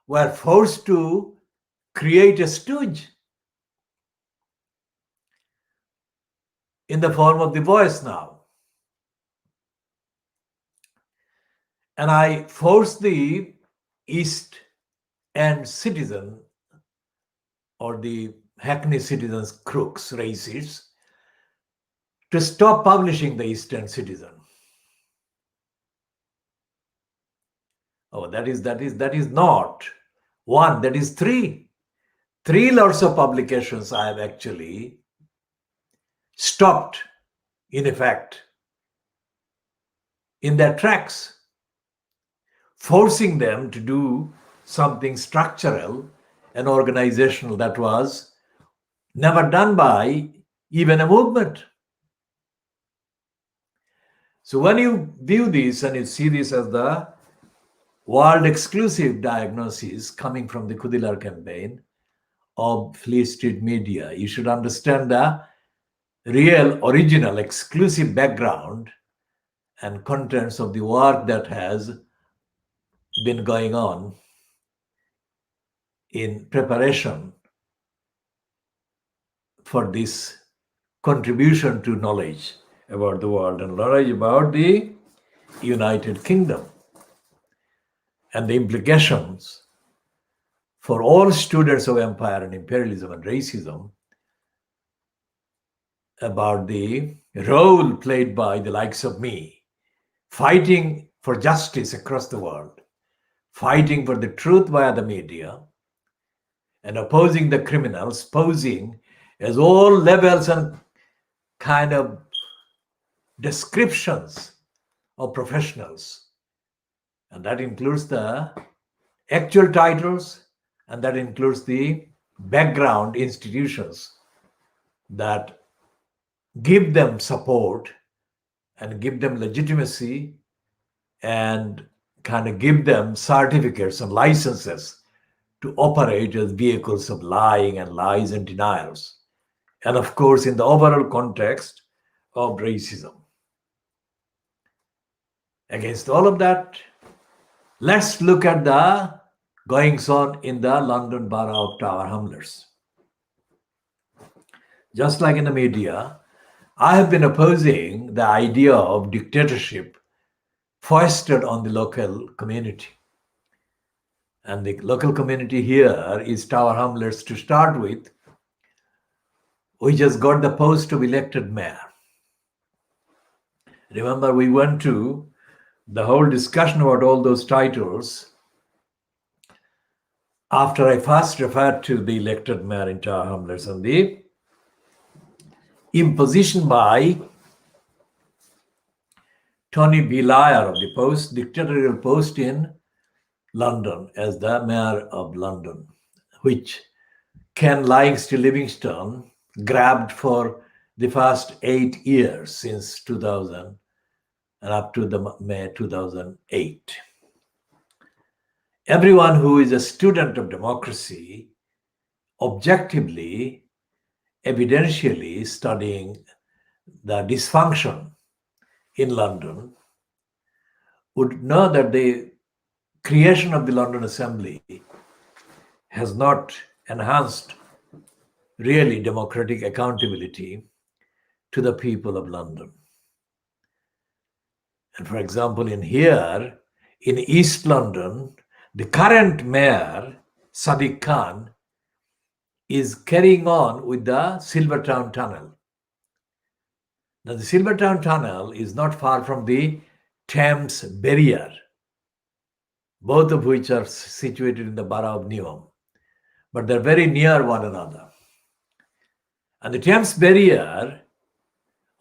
were forced to create a stooge in the form of the Voice now. And I forced the East End Citizen, or the Hackney Citizens crooks, racists, to stop publishing the East End Citizen. Oh, that is not one, that is three. Three lots of publications I have actually stopped, in effect, in their tracks, forcing them to do something structural and organizational that was never done by even a movement. So when you view this and you see this as the world exclusive diagnosis coming from the Khoodeelaar campaign of Fleet Street Media, you should understand the real, original, exclusive background and contents of the work that has been going on in preparation for this contribution to knowledge about the world and knowledge about the United Kingdom and the implications for all students of empire and imperialism and racism about the role played by the likes of me, fighting for justice across the world, fighting for the truth via the media, and opposing the criminals, posing as all levels and kind of descriptions of professionals. And that includes the actual titles, and that includes the background institutions that give them support and give them legitimacy and kind of give them certificates and licenses to operate as vehicles of lying and lies and denials. And of course, in the overall context of racism. Against all of that, let's look at the goings on in the London borough of Tower Hamlets. Just like in the media, I have been opposing the idea of dictatorship foisted on the local community. And the local community here is Tower Hamlets to start with. We just got the post of elected mayor. Remember, we went to the whole discussion about all those titles after I first referred to the elected mayor in Tower Hamlets and the imposition by Tony Blair of the post, dictatorial post in London as the mayor of London, which Ken Livingstone grabbed for the first 8 years since 2000 and up to the May 2008. Everyone who is a student of democracy, objectively, evidentially studying the dysfunction in London, would know that the creation of the London Assembly has not enhanced really democratic accountability to the people of London. And for example, in East London, the current mayor, Sadiq Khan, is carrying on with the Silvertown Tunnel. Now, the Silvertown Tunnel is not far from the Thames Barrier, both of which are situated in the borough of Newham, but they're very near one another. And the Thames Barrier,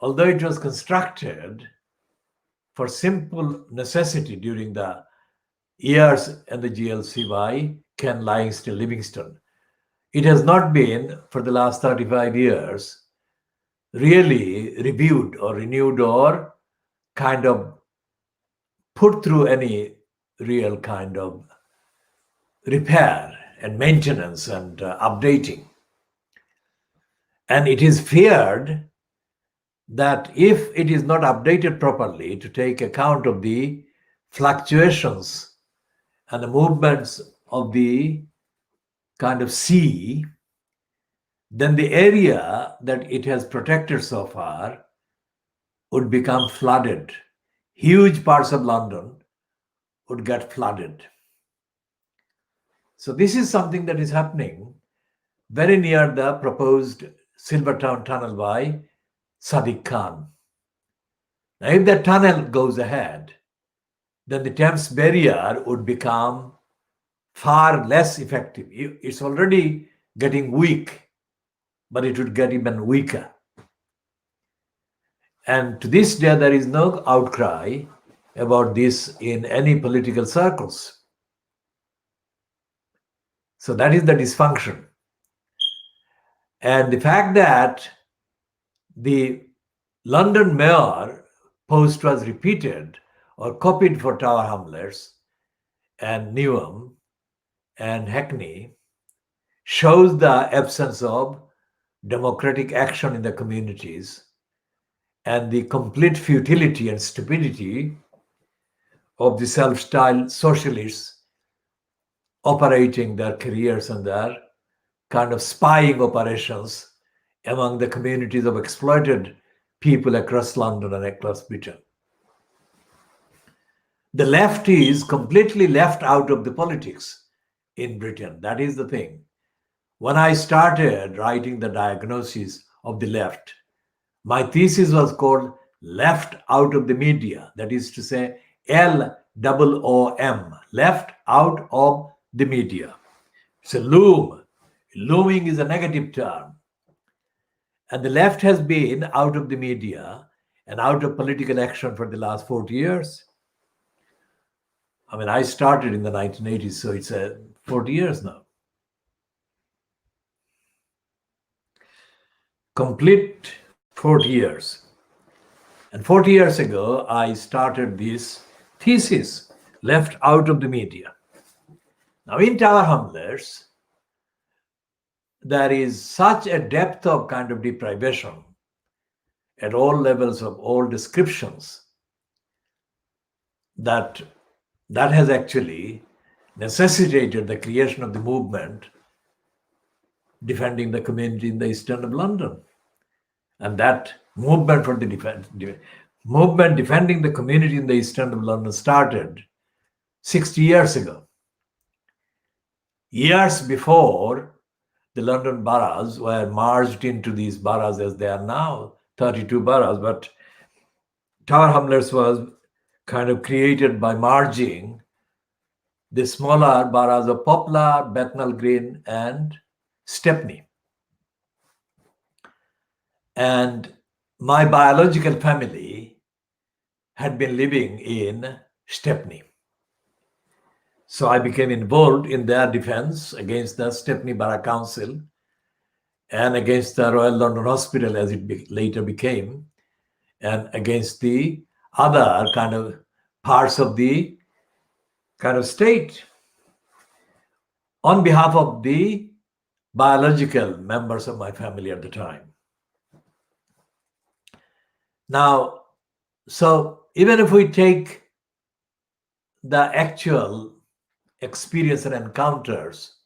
although it was constructed for simple necessity during the years in the GLC by Ken Livingston, it has not been for the last 35 years really reviewed or renewed or kind of put through any real kind of repair and maintenance and updating. And it is feared that if it is not updated properly to take account of the fluctuations and the movements of the kind of sea, then the area that it has protected so far would become flooded. Huge parts of London would get flooded. So this is something that is happening very near the proposed Silvertown Tunnel by Sadiq Khan. Now, if that tunnel goes ahead, then the Thames Barrier would become far less effective. It's already getting weak, but it would get even weaker. And to this day, there is no outcry about this in any political circles. So that is the dysfunction. And the fact that the London mayor post was repeated or copied for Tower Hamlets and Newham and Hackney shows the absence of democratic action in the communities and the complete futility and stupidity of the self-styled socialists operating their careers and their kind of spying operations among the communities of exploited people across London and across Britain. The left is completely left out of the politics in Britain. That is the thing. When I started writing the diagnosis of the left, my thesis was called Left Out of the Media. That is to say, LOOM, left out of the media. It's a loom. Looming is a negative term. And the left has been out of the media and out of political action for the last 40 years. I mean, I started in the 1980s, so it's 40 years now. Complete 40 years. And 40 years ago, I started this thesis, Left Out of the Media. Now, in Tower Hamlets, there is such a depth of kind of deprivation at all levels of all descriptions that has actually necessitated the creation of the movement defending the community in the east end of London. And that movement for the movement defending the community in the east end of London started 60 years ago. Years before the London boroughs were merged into these boroughs as they are now, 32 boroughs, but Tower Hamlets was kind of created by merging the smaller boroughs of Poplar, Bethnal Green, and Stepney. And my biological family had been living in Stepney. So I became involved in their defense against the Stepney Borough Council and against the Royal London Hospital, as it later became, and against the other kind of parts of the kind of state on behalf of the biological members of my family at the time. Now, so even if we take the actual experience and encounters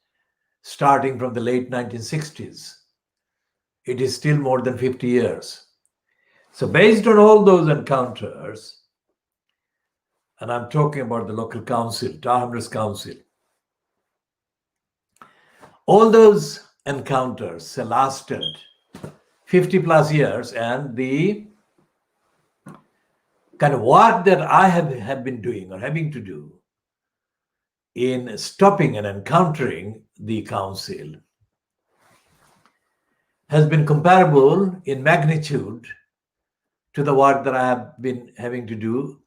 starting from the late 1960s, it is still more than 50 years. So based on all those encounters, and I'm talking about the local council, Tower Hamlets Council, all those encounters lasted 50 plus years, and the kind of work that I have been doing or having to do in stopping and encountering the council has been comparable in magnitude to the work that I have been having to do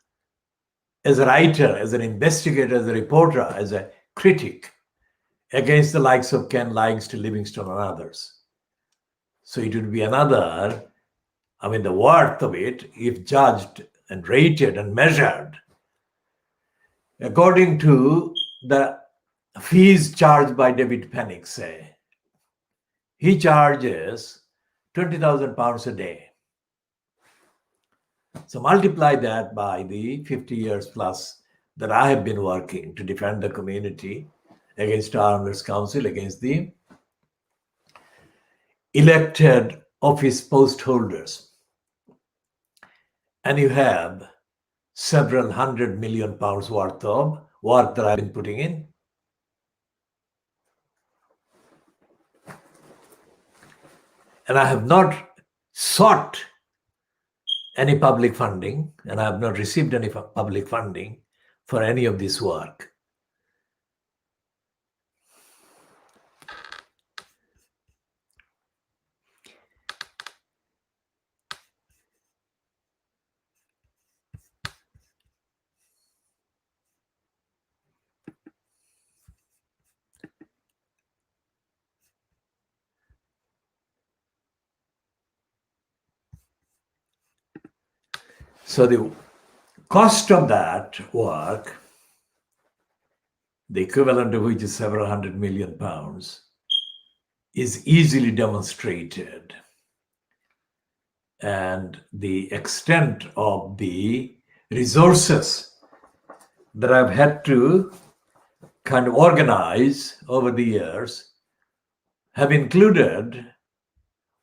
as a writer, as an investigator, as a reporter, as a critic against the likes of Ken Livingstone, Livingstone, and others. So it would be another, the worth of it, if judged and rated and measured according to the fees charged by David Pennick, say. He charges £20,000 a day. So multiply that by the 50 years plus that I have been working to defend the community against our owners' council, against the elected office post holders. And you have several £100 million worth of work that I've been putting in. And I have not sought any public funding, and I have not received any public funding for any of this work. So the cost of that work, the equivalent of which is several £100 million, is easily demonstrated. And the extent of the resources that I've had to kind of organize over the years have included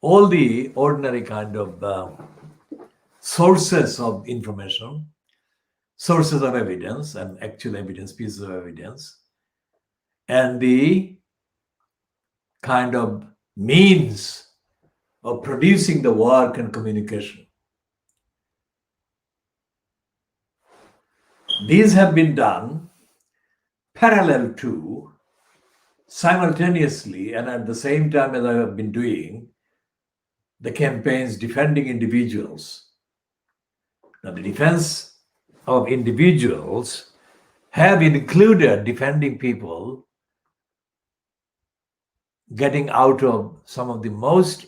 all the ordinary kind of sources of information, sources of evidence and actual evidence, pieces of evidence, and the kind of means of producing the work and communication. These have been done parallel to, simultaneously, and at the same time as I have been doing the campaigns defending individuals. Now, the defense of individuals have included defending people getting out of some of the most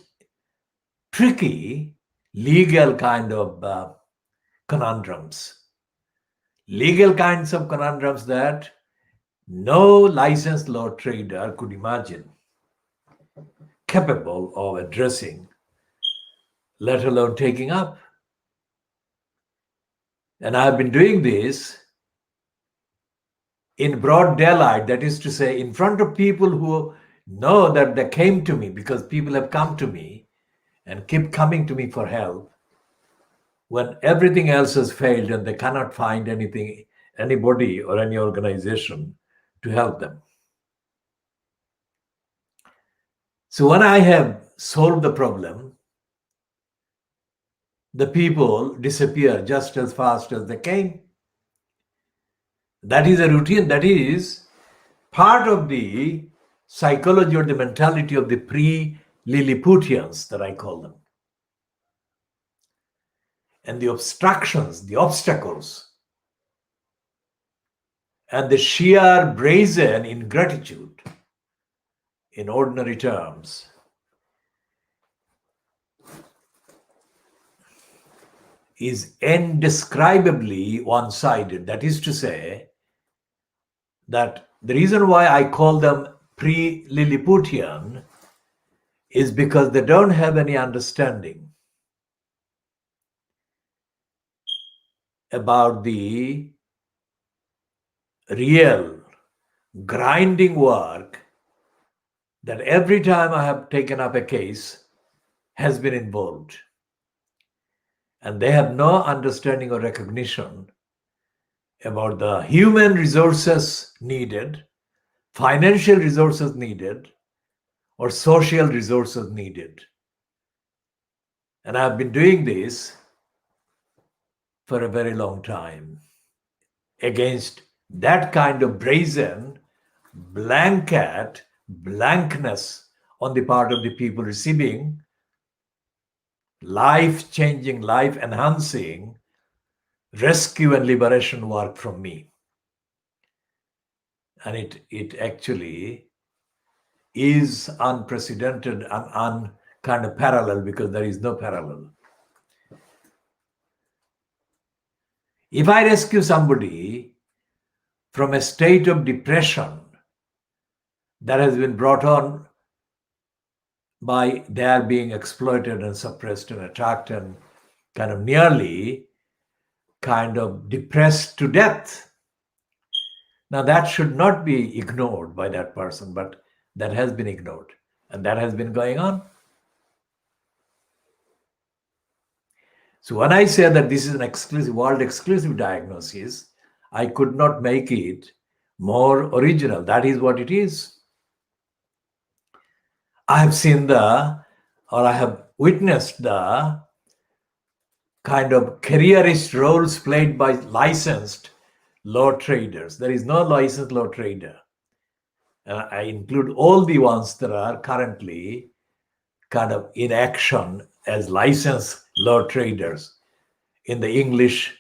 tricky legal kind of conundrums. Legal kinds of conundrums that no licensed law trader could imagine capable of addressing, let alone taking up. And I've been doing this in broad daylight, that is to say, in front of people who know that they came to me, because people have come to me and keep coming to me for help when everything else has failed and they cannot find anything, anybody or any organization to help them. So when I have solved the problem, the people disappear just as fast as they came. That is a routine. That is part of the psychology or the mentality of the pre-Lilliputians, that I call them. And the obstructions, the obstacles, and the sheer brazen ingratitude, in ordinary terms, is indescribably one-sided. That is to say, that the reason why I call them pre-Lilliputian is because they don't have any understanding about the real grinding work that every time I have taken up a case has been involved. And they have no understanding or recognition about the human resources needed, financial resources needed, or social resources needed. And I've been doing this for a very long time against that kind of brazen blanket blankness on the part of the people receiving life-changing, life-enhancing rescue and liberation work from me. And it actually is unprecedented and kind of parallel, because there is no parallel. If I rescue somebody from a state of depression that has been brought on by their being exploited and suppressed and attacked and kind of nearly kind of depressed to death, now that should not be ignored by that person, but that has been ignored, and that has been going on. So when I say that this is an exclusive, world exclusive diagnosis, I could not make it more original. That is what it is. I have seen I have witnessed the kind of careerist roles played by licensed law traders. There is no licensed law trader. I include all the ones that are currently kind of in action as licensed law traders in the English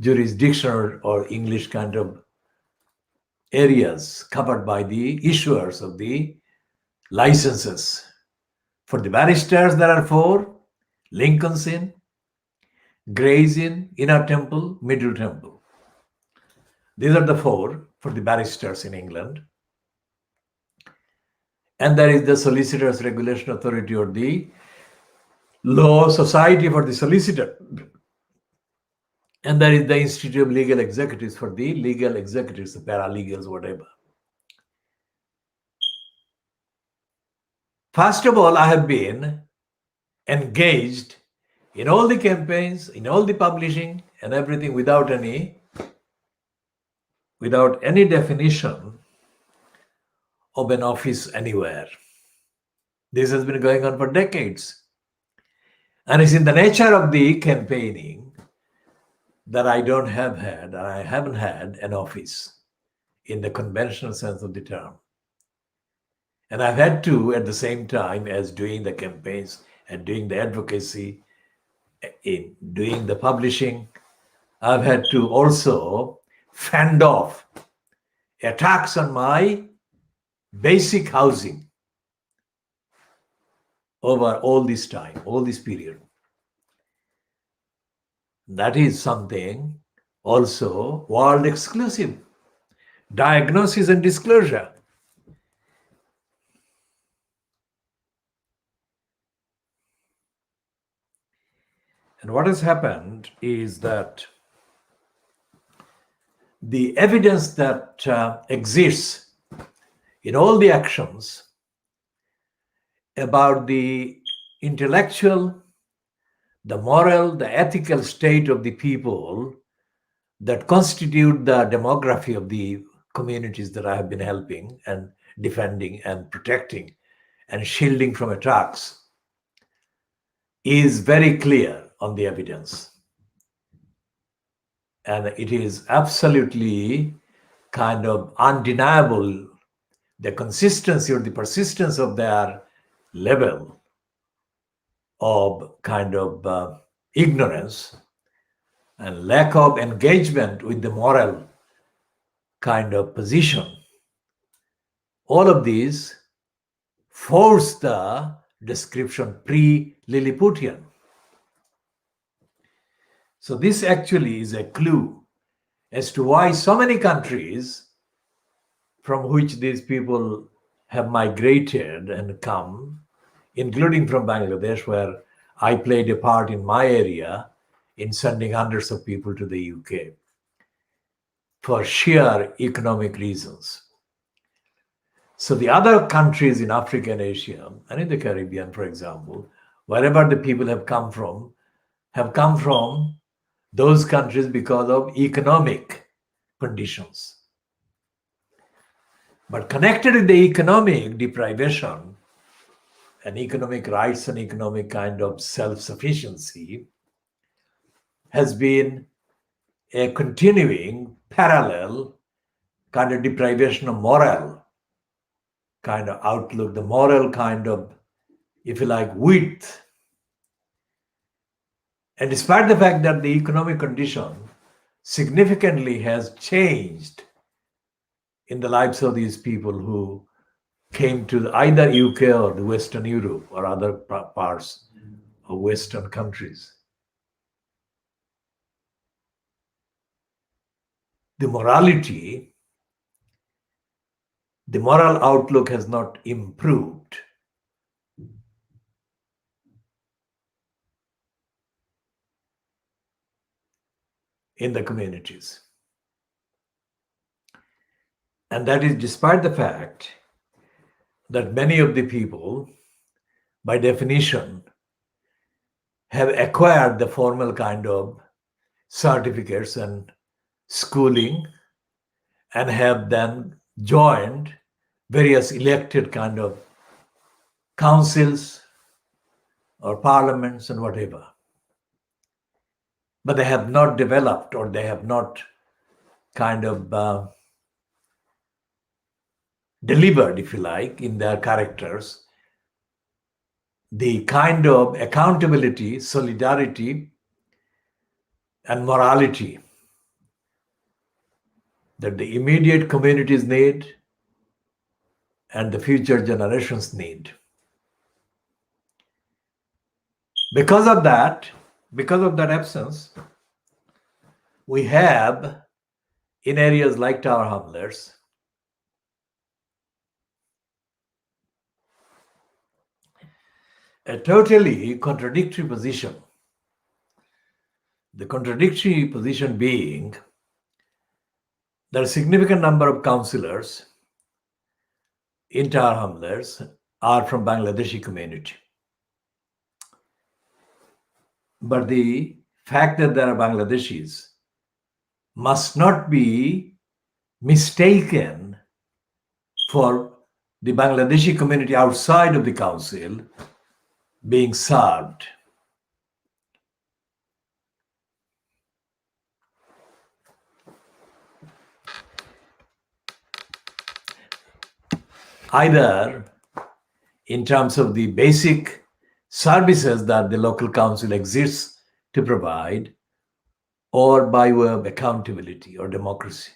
jurisdiction or English kind of areas covered by the issuers of the licenses. For the barristers, there are 4: Lincoln's Inn, Gray's Inn, Inner Temple, Middle Temple. These are the 4 for the barristers in England. And there is the Solicitors Regulation Authority, or the Law Society for the Solicitor. And there is the Institute of Legal Executives for the legal executives, the paralegals, whatever. First of all, I have been engaged in all the campaigns, in all the publishing and everything without any definition of an office anywhere. This has been going on for decades. And it's in the nature of the campaigning that I haven't had an office in the conventional sense of the term. And I've had to, at the same time as doing the campaigns and doing the advocacy, in doing the publishing, I've had to also fend off attacks on my basic housing over all this time, all this period. That is something also world exclusive. Diagnosis and disclosure. And what has happened is that the evidence that exists in all the actions about the intellectual, the moral, the ethical state of the people that constitute the demography of the communities that I have been helping and defending and protecting and shielding from attacks is very clear on the evidence. And it is absolutely kind of undeniable, the consistency or the persistence of their level of kind of ignorance and lack of engagement with the moral kind of position. All of these force the description pre-Lilliputian. So this actually is a clue as to why so many countries from which these people have migrated and come, including from Bangladesh, where I played a part in my area in sending hundreds of people to the UK for sheer economic reasons. So the other countries in Africa and Asia and in the Caribbean, for example, wherever the people have come from those countries because of economic conditions. But connected with the economic deprivation and economic rights and economic kind of self-sufficiency has been a continuing parallel kind of deprivation of moral kind of outlook, the moral kind of, if you like, width. And despite the fact that the economic condition significantly has changed in the lives of these people who came to either UK or the Western Europe or other parts of Western countries, the morality, the moral outlook has not improved. In the communities. And that is despite the fact that many of the people, by definition, have acquired the formal kind of certificates and schooling and have then joined various elected kind of councils or parliaments and whatever. But they have not developed, or they have not kind of delivered, if you like, in their characters, the kind of accountability, solidarity, and morality that the immediate communities need and the future generations need. Because of that absence, we have in areas like Tower Hamlets a totally contradictory position. The contradictory position being that a significant number of councillors in Tower Hamlets are from Bangladeshi community. But the fact that there are Bangladeshis must not be mistaken for the Bangladeshi community outside of the council being served. Either in terms of the basic services that the local council exists to provide, or by way of accountability or democracy.